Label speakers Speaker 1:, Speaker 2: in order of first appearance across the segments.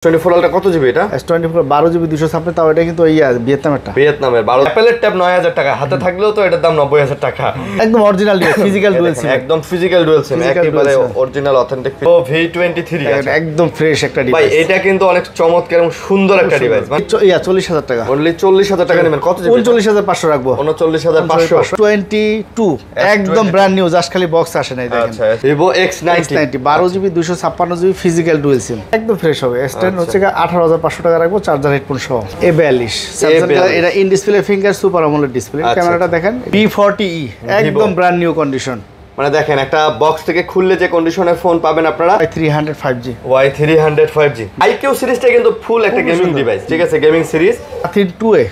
Speaker 1: 24 আলটা কত জিবি এটা?
Speaker 2: S24 12 জিবি 256 তাও এটা কিন্তু ভিয়েতনামেরটা।
Speaker 1: ভিয়েতনামের 12 অ্যাপেলের ট্যাব 9000 টাকা, হাতে থাকলেও তো এটার দাম 90000 টাকা।
Speaker 2: একদম অরিজিনাল ফিজিক্যাল ডুয়াল সিম,
Speaker 1: একদম ফিজিক্যাল ডুয়াল সিম, একেবারে অরিজিনাল অথেন্টিক। তো V23
Speaker 2: একদম ফ্রেশ একটা ডিভাইস
Speaker 1: ভাই, এটা কিন্তু অনেক চমৎকার এবং সুন্দর একটা ডিভাইস।
Speaker 2: 40000 টাকা,
Speaker 1: অনলি 40000 টাকা নেবেন। কত জিবি?
Speaker 2: 39500 রাখবো।
Speaker 1: 39500
Speaker 2: 22 একদম ব্র্যান্ড নিউ, জাস্ট খালি বক্স আসে নাই দেখেন।
Speaker 1: আচ্ছা, Vivo X90
Speaker 2: 12 GB 256 GB physical dual SIM, একদম ফ্রেশ হবে। S10 হচ্ছে 18500 টাকা রাখবো, চার্জার হেডফোন সহ। A42 স্যামসাং, এটা in display finger super AMOLED display. ক্যামেরাটা দেখেন P40e, একদম ব্র্যান্ড নিউ কন্ডিশন।
Speaker 1: মানে দেখেন, একটা বক্স থেকে খুললে যে কন্ডিশনের ফোন পাবেন আপনারা।
Speaker 2: Y300 5G,
Speaker 1: Y300 5G IQ সিরিজটা কিন্তু ফুল একটা গেমিং ডিভাইস, ঠিক আছে? গেমিং সিরিজ
Speaker 2: Nothing 2A,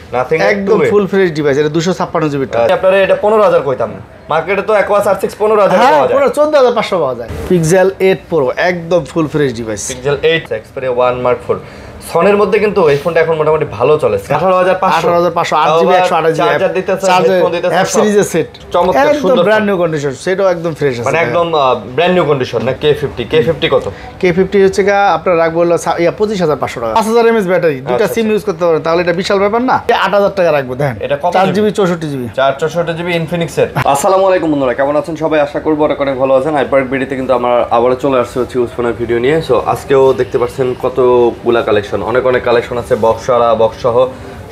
Speaker 2: একদম ফুল ফ্রেশ ডিভাইস। এটা 256 জিবি টা।
Speaker 1: আপনারা এটা 15000 কইতাম, মার্কেটে তো Aqua R6 15000
Speaker 2: হ্যাঁ,
Speaker 1: পাওয়া যায়।
Speaker 2: পুরো 14500 পাওয়া যায়। Pixel 8 Pro একদম full fresh device.
Speaker 1: Pixel 8 Xperia 1 Mark 4 সনের মধ্যে কিন্তু এই ফোনটা এখন মোটামুটি ভালো চলে। 18500
Speaker 2: 8GB 128GB
Speaker 1: চার্জার দিতেছে, হেডফোন দিতেছে,
Speaker 2: F সিরিজের সেট,
Speaker 1: চমৎকার সুন্দর,
Speaker 2: একদম ব্র্যান্ড নিউ কন্ডিশন। সেটাও একদম ফ্রেশ আছে,
Speaker 1: মানে একদম ব্র্যান্ড নিউ কন্ডিশন। না K50 কত?
Speaker 2: K50 হচ্ছে আপনার রাখবো হলো 25500 টাকা। 5000 mAh ব্যাটারি, দুটো সিম ইউজ করতে পারবেন, তাহলে এটা বিশাল ব্যাপার না। 8000 টাকা রাখবো। দেখেন
Speaker 1: এটা কত?
Speaker 2: 4GB 64GB,
Speaker 1: 464GB Infinix এর। আসসালামু আলাইকুম বন্ধুরা, কেমন আছেন সবাই? আশা করব অনেক ভালো আছেন। হাইপার ভিডিওতে কিন্তু আমরা আবারো চলে আসছে হচ্ছে ইউজফোনের ভিডিও নিয়ে। সো আজকেও দেখতে পাচ্ছেন কতগুলা কালেকশন, অনেক কালেকশন আছে। বক্স সহ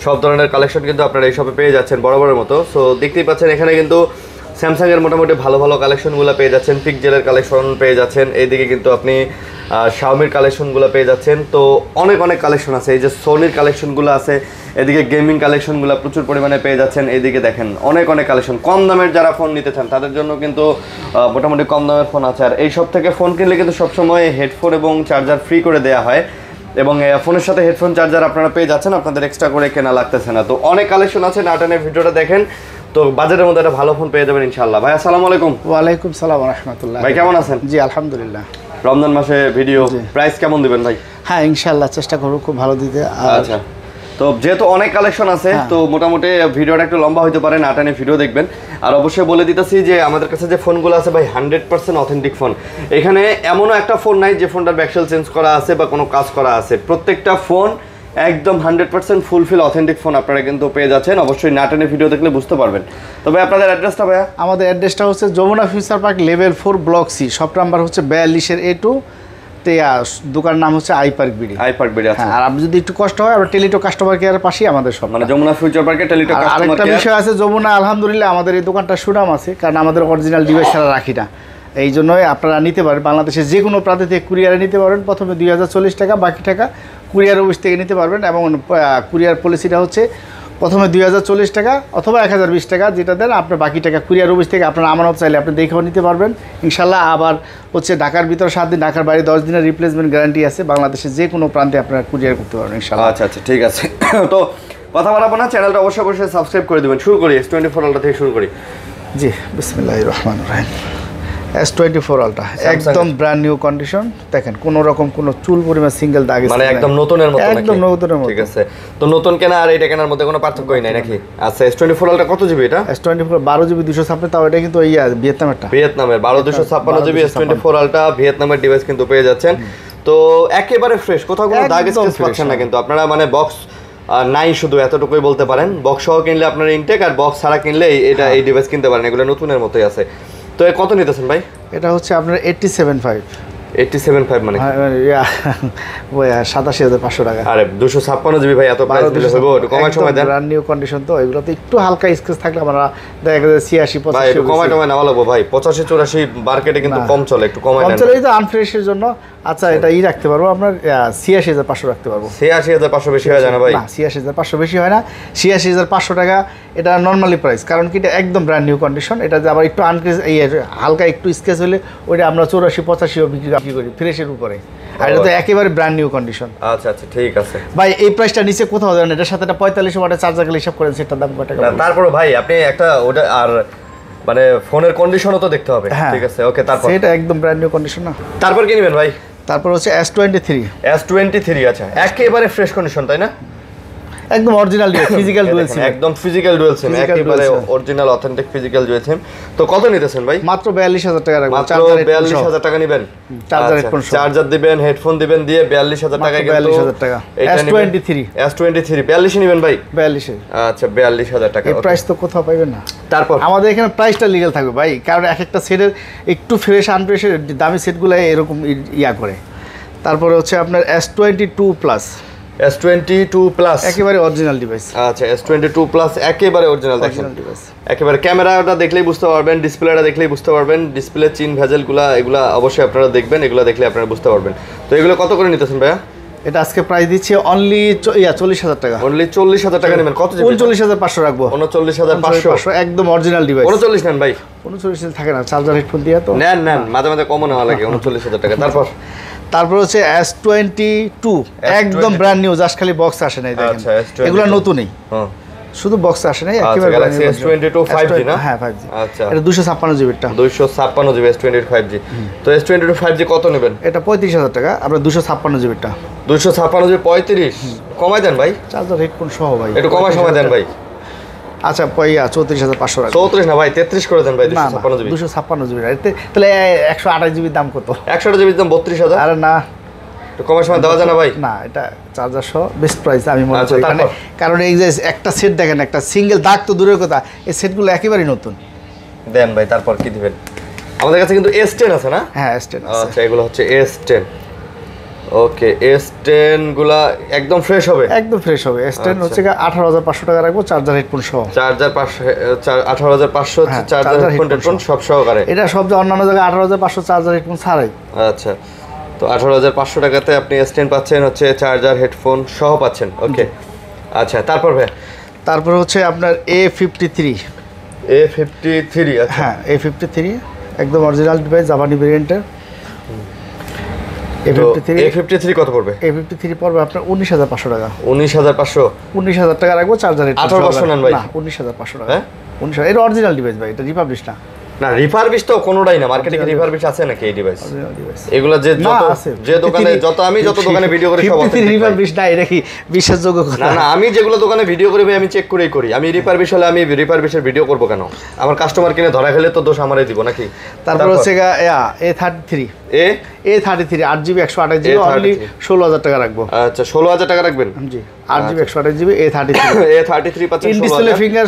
Speaker 1: সব ধরনের কালেকশন কিন্তু আপনারা এই শপে পেয়ে যাচ্ছেন বরাবরের মতো। সো দেখতেই পাচ্ছেন এখানে কিন্তু স্যামসাং এর মোটামুটি ভালো কালেকশনগুলো পেয়ে যাচ্ছেন, পিক্সেলের কালেকশন পেয়ে যাচ্ছেন, এইদিকে কিন্তু আপনি শাওমির কালেকশনগুলো পেয়ে যাচ্ছেন। তো অনেক কালেকশন আছে। এই যে সোনির কালেকশনগুলো আছে, এদিকে গেমিং কালেকশনগুলো প্রচুর পরিমাণে পেয়ে যাচ্ছেন। এইদিকে দেখেন অনেক কালেকশন। কম দামের যারা ফোন নিতে চান তাদের জন্য কিন্তু মোটামুটি কম দামের ফোন আছে। আর এই সব থেকে ফোন কিনলে কিন্তু সবসময় হেডফোন এবং চার্জার ফ্রি করে দেওয়া হয়, এবং ফোনের সাথে হেডফোন চার্জার আপনারা পেয়ে যাচ্ছেন, আপনাদের এক্সট্রা করে কেনা লাগতেছে না। তো অনেক কালেকশন আছে, নাটানের ভিডিওটা দেখেন, তো বাজেটের মধ্যে একটা ভালো ফোন পেয়ে যাবেন ইনশাআল্লাহ। ভাই আসসালামু আলাইকুম।
Speaker 2: ওয়ালাইকুম সালাম ওয়া রাহমাতুল্লাহ।
Speaker 1: ভাই কেমন আছেন?
Speaker 2: জি আলহামদুলিল্লাহ।
Speaker 1: রমজান মাসে ভিডিও প্রাইস কেমন দিবেন ভাই?
Speaker 2: হ্যাঁ ইনশাআল্লাহ চেষ্টা করব খুব ভালো দিতে।
Speaker 1: আচ্ছা, তো যেহেতু অনেক কালেকশন আছে, তো মোটামুটি ভিডিওটা একটু লম্বা হতে পারে, নাটানে ভিডিও দেখবেন। আর অবশ্যই বলে দিতেছি যে আমাদের কাছে যে ফোনগুলো আছে ভাই 100% অথেন্টিক ফোন। এখানে এমনও একটা ফোন নাই যে ফোনটার ব্যাকসেল চেঞ্জ করা আছে বা কোনো কাজ করা আছে। প্রত্যেকটা ফোন একদম 100% ফুলফিল অথেন্টিক ফোন আপনারা কিন্তু পেয়ে যাচ্ছেন। অবশ্যই নাটানে ভিডিও দেখলে বুঝতে পারবেন। তবে আপনাদের অ্যাড্রেসটা ভাইয়া?
Speaker 2: আমাদের অ্যাড্রেসটা হচ্ছে Jamuna future park level 4 block C, shop number হচ্ছে 42 A2। দোকানের নাম হচ্ছে আই পার্ক বিডি।
Speaker 1: আচ্ছা।
Speaker 2: আর আপনি যদি একটু কষ্ট হয়, আমরা টেলিটো কাস্টমার কেয়ারের পাশেই আমাদের সব,
Speaker 1: মানে যমুনা ফিউচার পার্কে টেলিটো কাস্টমার কেয়ার।
Speaker 2: আরেকটা বিষয় আছে, যমুনা আলহামদুলিল্লাহ আমাদের এই দোকানটা সুনাম আছে, কারণ আমাদের অরিজিনাল ডিভাইস ছাড়া রাখি না। এই জন্যই আপনারা নিতে পারেন, বাংলাদেশের যে কোনো প্রান্ত থেকে কুরিয়ারে নিতে পারেন। প্রথমে 2040 টাকা, বাকি টাকা কুরিয়ার অফিস থেকে নিতে পারবেন। এবং কুরিয়ার পলিসিটা হচ্ছে প্রথমে 2040 টাকা অথবা 1020 টাকা, যেটা দেন আপনার বাকি টাকা কুরিয়ার অফিস থেকে আপনার আমানত চাইলে আপনি দেখেও নিতে পারবেন ইনশাল্লাহ। আবার হচ্ছে ঢাকার ভিতরে 7 দিন, ঢাকার বাইরে 10 দিনের রিপ্লেসমেন্ট গ্যারান্টি আছে। বাংলাদেশের যে কোনো প্রান্তে আপনারা কুরিয়ার করতে পারবেন ইনশাল্লাহ।
Speaker 1: আচ্ছা, ঠিক আছে। তো কথা বলাবো না, চ্যানেলটা অবশ্যই সাবস্ক্রাইব করে দেবেন। শুরু করি S24 আলটা থেকে শুরু করি।
Speaker 2: জি বিসমিল্লাহির রহমানির রহিম। S24 আলটা একদম ব্র্যান্ড নিউ কন্ডিশন। দেখেন কোনো রকম কোনো চুল পরিমাণ সিঙ্গেল দাগ,
Speaker 1: মানে একদম নতুনের মতো,
Speaker 2: একদম নতুনের মতো।
Speaker 1: ঠিক আছে, তো নতুন কেনা আর এটা কেনার মধ্যে কোনো পার্থক্যই নাই নাকি? আচ্ছা, S24 আলটা কত জিবি এটা?
Speaker 2: S24 12 জিবি 256, তাও এটা কিন্তু ভিয়েতনামেরটা।
Speaker 1: ভিয়েতনামের 12 256 জিবি S24 আলটা ভিয়েতনামের ডিভাইস কিন্তু পেয়ে যাচ্ছেন। তো একেবারে ফ্রেশ, কোথাও কোনো দাগ স্কেচ পাচ্ছেন না কিন্তু আপনারা। মানে বক্স নাই, শুধু এতটুকুই বলতে পারেন। বক্স সহ কিনলে আপনার ইনটেক, আর বক্স ছাড়া কিনলে এই ডিভাইস কিনতে পারেন। এগুলো নতুনের মতোই আছে। তো কত নিতেছেন ভাই?
Speaker 2: এটা হচ্ছে আপনার 87.5
Speaker 1: মানে
Speaker 2: 87,500 টাকা।
Speaker 1: আরে 256 জিবি ভাই, এত প্রাইস দিলে হইবো? একটু কমায় সময় দেন।
Speaker 2: ব্র্যান্ড নিউ কন্ডিশন, তো এগুলো তো একটু হালকা স্কেচ থাকলে আমরা দেখা যায় 86
Speaker 1: ভাই একটু কমায় নেওয়া লাগবে ভাই। 85 84 মার্কেটে কিন্তু কম চলে, একটু কমায় নেন।
Speaker 2: কম চলে তো আনফ্রেশের জন্য। আচ্ছা, এটা রাখতে পারবো আপনার 86,500 রাখতে পারবো।
Speaker 1: 86,500 বেশি হয় না ভাই?
Speaker 2: না, 86,500 বেশি হয় না। 86,500 টাকা এটা নর্মালি প্রাইস, কারণ কি এটা একদম ব্র্যান্ড নিউ কন্ডিশন। এটা যে আবার একটু হালকা একটু স্কেচ হলে ওইটা আমরা 84-85 বিক্রি করি ফ্রেশের উপরে। আর এটা তো একেবারে ব্র্যান্ড নিউ কন্ডিশন।
Speaker 1: আচ্ছা, ঠিক আছে
Speaker 2: ভাই। এই প্রাইসটা নিচে কোথাও দেন? এটার সাথে একটা 45 ওয়াটের চার্জার গেলে হিসাব করেন সেটার দাম কত টাকা?
Speaker 1: তারপরে ভাই আপনি একটা ওটা, আর মানে ফোনের কন্ডিশনও তো দেখতে হবে। ঠিক আছে, ওকে। তারপর
Speaker 2: এটা একদম ব্র্যান্ড নিউ কন্ডিশন না।
Speaker 1: তারপর কি নেবেন ভাই?
Speaker 2: তারপর হচ্ছে S23।
Speaker 1: আচ্ছা, একেবারে ফ্রেশ কন্ডিশন, তাই না?
Speaker 2: একদম অরিজিনাল ফিজিক্যাল ডুয়াল সিম,
Speaker 1: একদম ফিজিক্যাল ডুয়াল সিম, একেবারে অরিজিনাল অথেন্টিক ফিজিক্যাল ডুয়াল সিম। তো কত নিতেছেন ভাই?
Speaker 2: মাত্র 42000 টাকা রাখবো।
Speaker 1: মাত্র 42000 টাকা নেবেন,
Speaker 2: চার্জার হেডফোন সহ।
Speaker 1: চার্জার দিবেন, হেডফোন দিবেন, দিয়ে 42000 টাকায় কিন্তু
Speaker 2: 42000 টাকা S23
Speaker 1: 42 নেবেন ভাই?
Speaker 2: 42।
Speaker 1: আচ্ছা 42000 টাকা।
Speaker 2: এই প্রাইস তো কোথাও পাইবেন না।
Speaker 1: তারপর
Speaker 2: আমাদের এখানে প্রাইসটা লিগ্যাল থাকবে ভাই, কারণ এক একটা সেটের একটু ফ্রেশ আনফ্রেশের দামি সেটগুলো এরকম ইয়া করে। তারপরে হচ্ছে আপনার S22 প্লাস,
Speaker 1: S22 প্লাস
Speaker 2: একেবারে অরিজিনাল ডিভাইস।
Speaker 1: আচ্ছা S22 প্লাস একেবারে অরিজিনাল দেখেন,
Speaker 2: ডিভাইস
Speaker 1: একেবারে ক্যামেরাটা দেখলেই বুঝতে পারবেন, ডিসপ্লেটা দেখলেই বুঝতে পারবেন, ডিসপ্লে চিন ভেজেলগুলো এগুলা অবশ্যই আপনারা দেখবেন, এগুলো দেখলে আপনারা বুঝতে পারবেন। তো এগুলো কত করে নিতেছেন ভাইয়া?
Speaker 2: এটা আজকে প্রাইস দিচ্ছি অনলি 40000 টাকা।
Speaker 1: অনলি 40000 টাকা নেবেন। কত জিবি?
Speaker 2: 39500 রাখবো।
Speaker 1: 39500
Speaker 2: একদম অরিজিনাল ডিভাইস।
Speaker 1: 39 নেন ভাই।
Speaker 2: 39 থাকে না, চার্জার হেডফোন দিয়ে তো
Speaker 1: নেন মাঝে মাঝে কমও নেওয়া লাগে। 39000 টাকা।
Speaker 2: তারপর হচ্ছে S22 একদম ব্র্যান্ড নিউ, জাস্ট খালি বক্স আসে নাই দেখেন।
Speaker 1: আচ্ছা
Speaker 2: এগুলো নতুনই,
Speaker 1: হ্যাঁ
Speaker 2: শুধু বক্স আসে নাই,
Speaker 1: আচ্ছা
Speaker 2: একেবারে
Speaker 1: Galaxy S22 5G না?
Speaker 2: হ্যাঁ 5G।
Speaker 1: আচ্ছা
Speaker 2: এটা 256 জিবিটা।
Speaker 1: 256 জিবি S22 5G। তো S22 5G কত নেবেন?
Speaker 2: এটা 35000 টাকা, আমরা 256 জিবিটা।
Speaker 1: 256 জিবি 35 কমাই দেন ভাই,
Speaker 2: চার্জার হেডফোন সহ ভাই,
Speaker 1: একটু কমাই সময় দেন ভাই।
Speaker 2: আচ্ছা 34500 টাকা।
Speaker 1: 34 না ভাই, 33 করে দেন ভাই। 256 জিবি,
Speaker 2: 256 জিবি, তাহলে 128 জিবির দাম কত?
Speaker 1: 100 জিবির দাম 32000।
Speaker 2: আরে না,
Speaker 1: একটু কমাই সময় দেওয়া যায় না ভাই?
Speaker 2: না, এটা চার্জার সহ বেস্ট প্রাইস আমি মনে
Speaker 1: আচ্ছা,
Speaker 2: করি।
Speaker 1: তারপর?
Speaker 2: কারণ এই যে একটা সেট দেখেন, একটা সিঙ্গেল দাগ তো দূরের কথা, এই সেটগুলো একেবারেই নতুন।
Speaker 1: দেন ভাই, তারপর কি দিবেন? আমাদের কাছে কিন্তু S10 আছে না?
Speaker 2: হ্যাঁ S10 আছে।
Speaker 1: আচ্ছা এগুলো হচ্ছে S10। ওকে S10 গুলা একদম ফ্রেশ হবে?
Speaker 2: একদম ফ্রেশ হবে। S10 হচ্ছে 18500 টাকা রাখবো, চার্জার হেডফোন সহ।
Speaker 1: চার্জার 18500 হচ্ছে,
Speaker 2: হ্যাঁ,
Speaker 1: চার্জার
Speaker 2: চার্জার
Speaker 1: হেডফোন সব সহকারে।
Speaker 2: এটা সব যে অন্যান্য জায়গায় 18500 চার্জার হেডফোন ছাড়াই।
Speaker 1: আচ্ছা, তো 18500 টাকাতে আপনি S10 পাচ্ছেন, হচ্ছে চার্জার হেডফোন সহ পাচ্ছেন। ওকে আচ্ছা, তারপর ভাই?
Speaker 2: তারপর হচ্ছে আপনার A53।
Speaker 1: আচ্ছা
Speaker 2: হ্যাঁ A53 একদম অরিজিনাল ডিভাইস, জাপানি ভেরিয়েন্টের।
Speaker 1: A53 কত পড়বে?
Speaker 2: A53 পড়বে আপনার 19500 টাকা।
Speaker 1: 19500?
Speaker 2: 19000 টাকা রাখবো, চার্জার হেডফোন
Speaker 1: 18 নেন ভাই?
Speaker 2: না 19500 টাকা।
Speaker 1: হ্যাঁ
Speaker 2: 19000, এটা অরিজিনাল ডিভাইস ভাই, এটা রিপাবলিশ না।
Speaker 1: না রিফারবিশ তো কোনোটাই না, মার্কেটে কি রিফারবিশ আছে নাকি এই ডিভাইস?
Speaker 2: অরিজিনাল ডিভাইস
Speaker 1: এগুলো যে
Speaker 2: না
Speaker 1: যত
Speaker 2: আছে,
Speaker 1: যে দোকানে আমি যত দোকানে ভিডিও করি সব আছে।
Speaker 2: রিপাবলিশ না, এটা কি বিশ্বাসযোগ্য কথা?
Speaker 1: না আমি যেগুলো দোকানে ভিডিও করি ভাই আমি চেক করেই করি। আমি রিফারবিশ হলে আমি রিফারবিশের ভিডিও করব কেন? আমার কাস্টমার কিনে ধরা খেলে তো দোষ আমারই দিব নাকি?
Speaker 2: তারপর হচ্ছে A33 8GB 128GB অনলি 16000 টাকা রাখবো।
Speaker 1: আচ্ছা 16000 টাকা রাখবেন?
Speaker 2: জি 8GB 128GB
Speaker 1: A33 পাচ্ছেন।
Speaker 2: ডিসপ্লে ফিঙ্গার,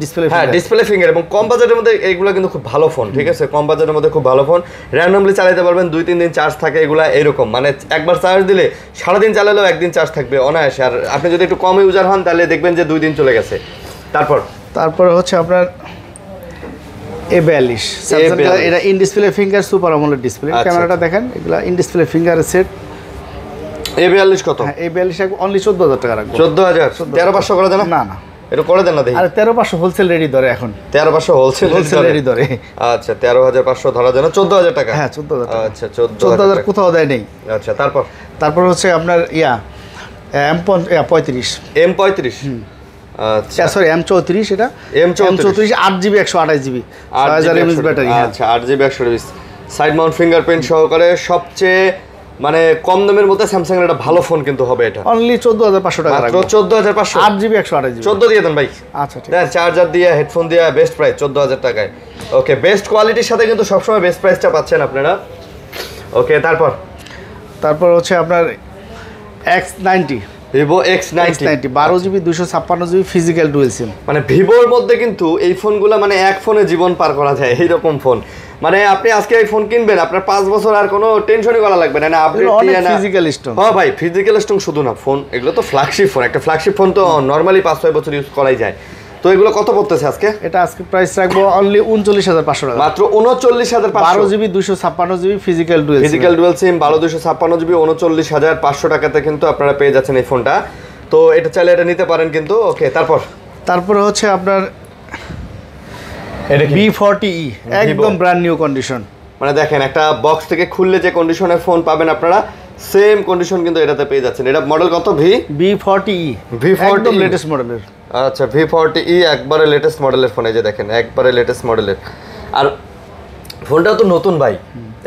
Speaker 2: ডিসপ্লে
Speaker 1: হ্যাঁ ডিসপ্লে ফিঙ্গার, এবং কম বাজেটের মধ্যে এগুলো কিন্তু খুব ভালো ফোন। ঠিক আছে, কম বাজেটের মধ্যে খুব ভালো ফোন, র্যান্ডমলি চালাতে পারবেন, 2-3 দিন চার্জ থাকে এগুলা এরকম, মানে একবার চার্জ দিলে সারাদিন চালালেও একদিন চার্জ থাকবে অনায়াসে। আর আপনি যদি একটু কম ইউজার হন তাহলে দেখবেন যে 2 দিন চলে গেছে। তারপর
Speaker 2: হচ্ছে আপনার A42 স্যামসাং, এটা in display finger super AMOLED display. ক্যামেরাটা দেখেন, এগুলা ইন ডিসপ্লে ফিঙ্গারের সেট।
Speaker 1: A42 কত?
Speaker 2: হ্যাঁ A42 অনলি 14000 টাকা রাখবো।
Speaker 1: 14000? 13500 করে দেন
Speaker 2: না না,
Speaker 1: এটা করে দেন না দেখি।
Speaker 2: আরে 13500 হোলসেল রেডি ধরে এখন।
Speaker 1: 13500 হোলসেল
Speaker 2: রেডি ধরে।
Speaker 1: আচ্ছা 13500 ধরা যায় না, 14000 টাকা?
Speaker 2: হ্যাঁ 14000 টাকা।
Speaker 1: আচ্ছা
Speaker 2: 14000 কোথাও দেয় নেই।
Speaker 1: আচ্ছা
Speaker 2: তারপর হচ্ছে আপনার M35
Speaker 1: M35। আচ্ছা
Speaker 2: সরি M34, এটা M34 8GB 128GB 6000 mAh battery.
Speaker 1: আচ্ছা 8GB 128, সাইড মাউন্ট ফিঙ্গারপ্রিন্ট সহকারে, সবচেয়ে মানে কম দামের মধ্যে স্যামসাং এর একটা ভালো ফোন কিন্তু হবে এটা।
Speaker 2: অনলি 14500 টাকা রাখবো।
Speaker 1: 14500
Speaker 2: 8GB 128GB
Speaker 1: 14 দিয়ে দেন ভাই।
Speaker 2: আচ্ছা ঠিক
Speaker 1: আছে, চার্জার দিয়ে হেডফোন দিয়ে বেস্ট প্রাইস 14000 টাকায়। ওকে, বেস্ট কোয়ালিটির সাথে কিন্তু সবসময় বেস্ট প্রাইসটা পাচ্ছেন আপনারা। ওকে তারপর
Speaker 2: হচ্ছে আপনার X90,
Speaker 1: Vivo X90
Speaker 2: 12GB 256GB physical dual সিম।
Speaker 1: মানে ভিভোর মধ্যে কিন্তু এই ফোনগুলো মানে এক ফোনে জীবন পার করা যায় এইরকম ফোন। মানে আপনি আজকে এই ফোন কিনবেন, আপনার 5 বছর আর কোনো টেনশনই করা লাগবে না। না আপডেট দিয়ে না
Speaker 2: ফিজিক্যাল স্ট্রং।
Speaker 1: হ্যাঁ ভাই, ফিজিক্যাল স্ট্রং শুধু না, ফোন এগুলো তো ফ্ল্যাগশিপ ফোন। একটা ফ্ল্যাগশিপ ফোন তো নরমালি 5-6 বছর ইউজ করাই যায়। তো এগুলো কত পড়তেছে আজকে?
Speaker 2: এটা আজকে প্রাইস রাখবো অনলি 39500 টাকা।
Speaker 1: মাত্র 39500।
Speaker 2: 12GB 256GB ফিজিক্যাল
Speaker 1: ডুয়াল সিম 12256GB 39500 টাকাতে কিন্তু আপনারা পেয়ে যাচ্ছেন এই ফোনটা। তো এটা চাইলে এটা নিতে পারেন কিন্তু। ওকে
Speaker 2: তারপরে হচ্ছে আপনার B40E একদম ব্র্যান্ড নিউ কন্ডিশন।
Speaker 1: মানে দেখেন একটা বক্স থেকে খুললে যে কন্ডিশনের ফোন পাবেন আপনারা, সেম কন্ডিশন কিন্তু এটাতে পেয়ে যাচ্ছেন। এটা মডেল কত?
Speaker 2: B40E একদম লেটেস্ট মডেলের।
Speaker 1: আচ্ছা V40E একবারে লেটেস্ট মডেলের ফোন। এই যে দেখেন একবারে লেটেস্ট মডেলের, আর ফোনটা তো নতুন ভাই।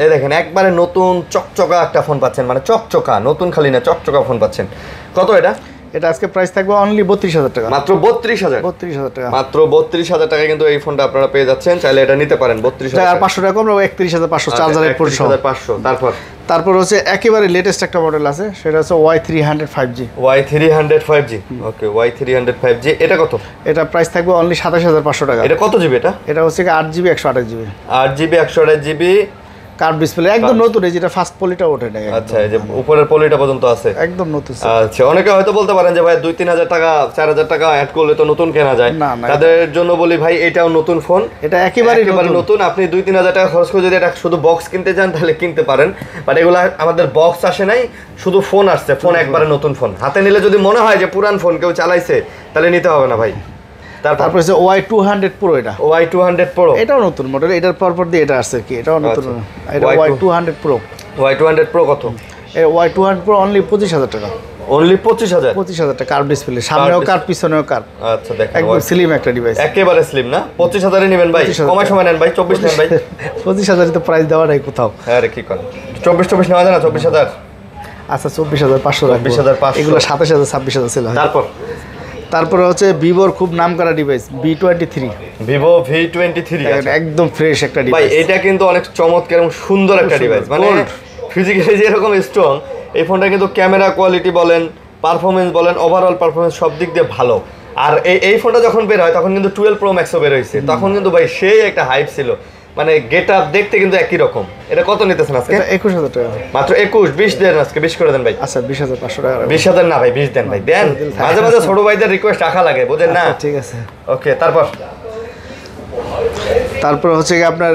Speaker 1: এই দেখেন একবারে নতুন চকচকা একটা ফোন পাচ্ছেন, মানে চকচকা নতুন খালি না, চকচকা ফোন পাচ্ছেন। কত এটা?
Speaker 2: এটা আজকে প্রাইস থাকবে অনলি 32,000 টাকা।
Speaker 1: মাত্র 32,000
Speaker 2: 32,000 টাকা।
Speaker 1: মাত্র 32,000 টাকা কিন্তু এই ফোনটা আপনারা পেয়ে যাচ্ছেন, চাইলে এটা নিতে পারেন 32,000
Speaker 2: আর 500 টাকা কম 31,500 চার্জার হেডফোন সহ।
Speaker 1: 31,500।
Speaker 2: তারপর হচ্ছে একেবারে লেটেস্ট একটা মডেল আছে, সেটা হচ্ছে Y300 5G।
Speaker 1: Y300 5G, ওকে Y300 5G, এটা কত?
Speaker 2: এটা প্রাইস থাকবে অনলি 27,500 টাকা।
Speaker 1: এটা কত জিবি?
Speaker 2: এটা হচ্ছে 8GB 128GB।
Speaker 1: 8GB 128GB
Speaker 2: curve display, একদম নতুন, এই যেটা ফার্স্ট পলিটা ওঠে না।
Speaker 1: আচ্ছা, এই যে উপরের পলিটা পর্যন্ত আছে,
Speaker 2: একদম নতুন।
Speaker 1: আচ্ছা, অনেকে হয়তো বলতে পারেন যে ভাই 2-3 টাকা 4,000 টাকা অ্যাড করলে তো নতুন কেনা যায়,
Speaker 2: না,
Speaker 1: তাদের জন্য বলি ভাই এটাও নতুন ফোন,
Speaker 2: এটা একেবারে
Speaker 1: নতুন। আপনি 2-3 টাকা খরচ করে যদি এটা শুধু বক্স কিনতে চান তাহলে কিনতে পারেন, বাট এগুলা আমাদের বক্স আসে নাই, শুধু ফোন আসছে, ফোন একবারে নতুন ফোন। হাতে নিলে যদি মনে হয় যে পুরান ফোন কেউ চালাইছে তাহলে নিতে হবে না ভাই। তারপর
Speaker 2: হচ্ছে Y200 Pro, এটা
Speaker 1: Y200 Pro,
Speaker 2: এটাও নতুন মডেল, এটার পরপর দিয়ে এটা আসছে কি, এটাও নতুন। এটা Y200 Pro।
Speaker 1: Y200 Pro কত?
Speaker 2: এই Y200 Pro অনলি 25,000 টাকা।
Speaker 1: অনলি 25,000?
Speaker 2: 25,000 টাকা। কার্ভ ডিসপ্লে, সামনেও কার্ভ পিছনেও কার্ভ।
Speaker 1: আচ্ছা, দেখেন
Speaker 2: একদম স্লিম একটা ডিভাইস,
Speaker 1: একেবারে স্লিম না? 25,000 এ নেবেন ভাই? কমায় সময় নেন ভাই, 24 নেন ভাই।
Speaker 2: 25,000 তো প্রাইস দেওয়া নাই কোথাও।
Speaker 1: আরে কি করেন, 24 নেওয়া যায় না? 24,000?
Speaker 2: আচ্ছা, 24,500 রাখবো।
Speaker 1: 24,500
Speaker 2: এগুলো 27,000 26,000 সেল হয়। তারপরে হচ্ছে ভিভোর খুব নামকরা ডিভাইস V23।
Speaker 1: ভিভো V23
Speaker 2: একদম ফ্রেশ একটা
Speaker 1: ভাই,
Speaker 2: ডিভাইস।
Speaker 1: এটা কিন্তু অনেক চমৎকার এবং সুন্দর একটা ডিভাইস, মানে ফিজিক্যালি যেরকম স্ট্রং, এই ফোনটা কিন্তু ক্যামেরা কোয়ালিটি বলেন, পারফরমেন্স বলেন, ওভারঅল পারফরমেন্স সব দিক দিয়ে ভালো। আর এই ফোনটা যখন বের হয় তখন কিন্তু 12 Pro Max বের হয়েছে, তখন কিন্তু ভাই সেই একটা হাইপ ছিল, মানে গেট আপ দেখতে কিন্তু একই রকম। এটা কত নিতেছেন আজকে?
Speaker 2: 21,000 টাকা
Speaker 1: মাত্র 21। 20 দেন আজকে, 20 করে দেন ভাই।
Speaker 2: আচ্ছা, 20,500 টাকা।
Speaker 1: 20,000 না ভাই, 20 দেন ভাই, দেন। মাঝে মাঝে ছোট ভাইদের রিকোয়েস্ট রাখা লাগে, বুঝেন না?
Speaker 2: ঠিক আছে,
Speaker 1: ওকে। তারপর
Speaker 2: হচ্ছে কি আপনার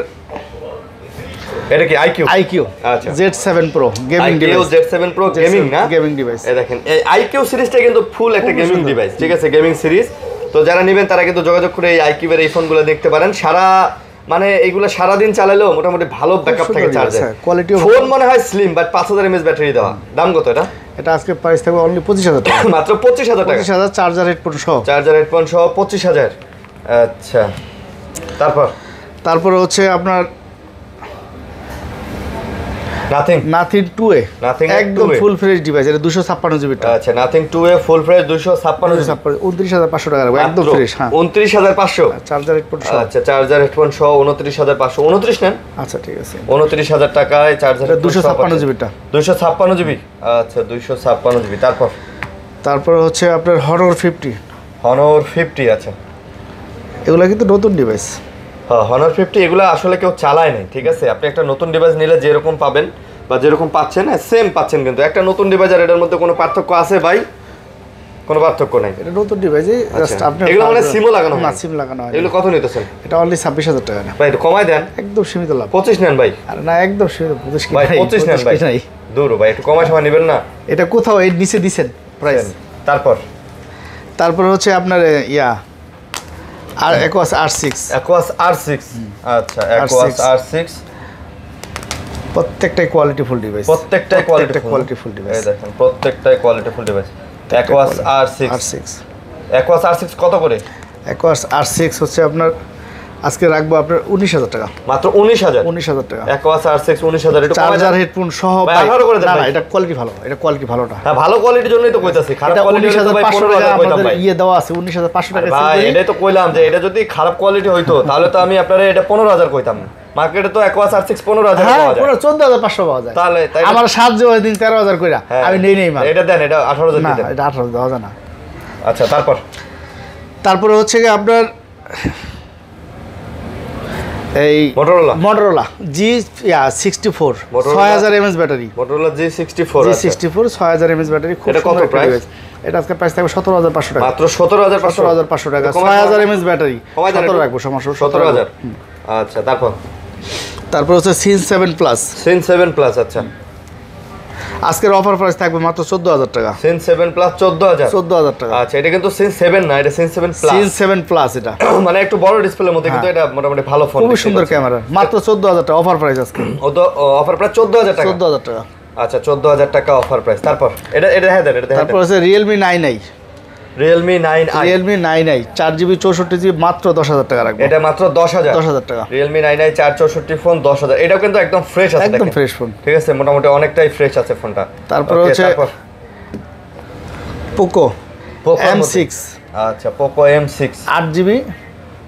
Speaker 1: এটা কি IQ?
Speaker 2: আচ্ছা, Z7 Pro gaming device.
Speaker 1: Z7 Pro gaming না?
Speaker 2: Gaming device.
Speaker 1: এই দেখেন, এই IQ সিরিজটা কিন্তু ফুল একটা গেমিং ডিভাইস, ঠিক আছে, গেমিং সিরিজ। তো যারা নেবেন তারা কিন্তু যোগাযোগ করে এই IQ এর এই ফোনগুলো দেখতে পারেন। মানে এইগুলো সারাদিন চালালেও মোটামুটি ভালো ব্যাকআপ থাকে চার্জে।
Speaker 2: কোয়ালিটি
Speaker 1: ফোন মনে হয় স্লিম, বাট 5,000 mAh ব্যাটারি দেওয়া। দাম কত এটা?
Speaker 2: এটা আজকে প্রাইস থাকবে অনলি 25,000 টাকা।
Speaker 1: মাত্র 25,000 টাকা।
Speaker 2: 25,000 চার্জার হেডফোন সহ।
Speaker 1: 25,000। আচ্ছা, তারপর
Speaker 2: হচ্ছে আপনার
Speaker 1: নাথিং
Speaker 2: 2A, একদম ফুল ফ্রেশ ডিভাইস। এটা 256GB।
Speaker 1: আচ্ছা, nothing 2A full fresh 256GB,
Speaker 2: 29,500 টাকা রাখবো, একদম ফ্রেশ। হ্যাঁ,
Speaker 1: 29,500
Speaker 2: চার্জার হেডফোন সহ।
Speaker 1: আচ্ছা, চার্জার হেডফোন সহ 29,500। 29 নেন।
Speaker 2: আচ্ছা, ঠিক আছে,
Speaker 1: 29,000 টাকায় চার্জার
Speaker 2: 256GB।
Speaker 1: 256GB। আচ্ছা, 256GB।
Speaker 2: তারপর হচ্ছে আপনার Honor 50।
Speaker 1: আচ্ছা,
Speaker 2: এগুলো কিন্তু নতুন ডিভাইস।
Speaker 1: হ্যাঁ, Honor 50 এগুলো আসলে কেউ চালায় নাই, ঠিক আছে। আপনি একটা নতুন ডিভাইস নিলে যেরকম পাবেন বা যেরকম পাচ্ছেন, সেম পাচ্ছেন, কিন্তু একটা নতুন ডিভাইস আর এটার মধ্যে কোনো পার্থক্য আছে ভাই? কোনো পার্থক্য নাই,
Speaker 2: এটা নতুন ডিভাইসই। জাস্ট আপনি
Speaker 1: এগুলো মানে সিমও লাগানো
Speaker 2: না, সিম লাগানো হয়।
Speaker 1: এগুলো কত নিতেছেন?
Speaker 2: এটা অনলি 26,000 টাকা না
Speaker 1: ভাই, একটু কমায় দেন,
Speaker 2: একদম সীমিত লাভ।
Speaker 1: 25 নেন ভাই।
Speaker 2: আর না, একদম সীমিত, 25 কি
Speaker 1: ভাই,
Speaker 2: নাই,
Speaker 1: 25 নেন ভাই।
Speaker 2: নাই।
Speaker 1: দূর ভাই, একটু কমায় সময় নেবেন না?
Speaker 2: এটা কোথাও এর নিচে দিবেন প্রাইস।
Speaker 1: তারপর
Speaker 2: হচ্ছে আপনার আর Aquos R6।
Speaker 1: আচ্ছা, Aquos R6
Speaker 2: প্রত্যেকটাই কোয়ালিটিফুল ডিভাইস।
Speaker 1: প্রত্যেকটাই কোয়ালিটিফুল ডিভাইস। এই দেখেন, প্রত্যেকটাই কোয়ালিটিফুল ডিভাইস। Aquos R6 কত করে?
Speaker 2: Aquos R6 হচ্ছে আপনার আজকে রাখবো আপনার 19,000 টাকা।
Speaker 1: মাত্র 19,000
Speaker 2: টাকা।
Speaker 1: Aquos R6 19,000। এটা
Speaker 2: চার্জার হেডফোন সহ
Speaker 1: ভাই, করে দেন।
Speaker 2: না, এটা কোয়ালিটি ভালো, এটা কোয়ালিটি ভালোটা।
Speaker 1: হ্যাঁ, ভালো কোয়ালিটির জন্যই তো কইতাছি। খারাপ কোয়ালিটি হলে ভাই 15,000 কইতাম ভাই।
Speaker 2: দেওয়া আছে 19,500 টাকা।
Speaker 1: ভাই, এটাই তো কইলাম যে এটা যদি খারাপ কোয়ালিটি হইতো তাহলে তো আমি আপনারে এটা 15,000 কইতাম। মার্কেটে তো Aquos R6 15,000 পাওয়া যায়।
Speaker 2: 14,500 পাওয়া যায়।
Speaker 1: তাহলে
Speaker 2: আমার 7 যে ওই দিন 13,000 কইরা আমি নেই মাল।
Speaker 1: এটা দেন, এটা 18,000
Speaker 2: না,
Speaker 1: দেন।
Speaker 2: এটা 18,000 দেওয়া যায় না।
Speaker 1: আচ্ছা,
Speaker 2: তারপরে হচ্ছে কি আপনার এই Motorola G64 6000 mAh battery.
Speaker 1: Motorola G64
Speaker 2: 6000 mAh battery.
Speaker 1: এটা কত প্রাইস?
Speaker 2: এটা আজকে প্রাইস থাকবে 17,500 টাকা।
Speaker 1: মাত্র 17,500
Speaker 2: টাকা। 6000 mAh ব্যাটারি 17 রাখবো, সমস্যা
Speaker 1: 17,000। আচ্ছা,
Speaker 2: তারপর হচ্ছে Sin 7 Plus।
Speaker 1: আচ্ছা,
Speaker 2: আজকের অফার প্রাইস থাকবে মাত্র 14,000 টাকা।
Speaker 1: Sin 7 Plus 14,000
Speaker 2: টাকা।
Speaker 1: আচ্ছা, এটা কিন্তু Sin 7 না, এটা Sin 7 Plus।
Speaker 2: Sin 7 Plus এটা
Speaker 1: মানে একটু বড় ডিসপ্লের মধ্যে, কিন্তু এটা মোটামুটি ভালো ফোন,
Speaker 2: খুব সুন্দর ক্যামেরা। মাত্র 14,000 টাকা অফার প্রাইস আজকে।
Speaker 1: ও তো অফার প্রাইস 14,000 টাকা।
Speaker 2: 14,000 টাকা।
Speaker 1: আচ্ছা, 14,000 টাকা অফার প্রাইস। তারপর এটা
Speaker 2: তারপর আছে Realme 9i।
Speaker 1: Realme
Speaker 2: 9i 4GB 64GB মাত্র 10,000 টাকা রাখবো।
Speaker 1: এটা মাত্র 10,000 টাকা। Realme 9i 464 phone 10,000। এটাও কিন্তু একদম ফ্রেশ আছে,
Speaker 2: একদম ফ্রেশ ফোন,
Speaker 1: ঠিক আছে, মোটামুটি অনেকটাই ফ্রেশ আছে ফোনটা।
Speaker 2: তারপর হচ্ছে M6
Speaker 1: আচ্ছা Poco M6
Speaker 2: 8GB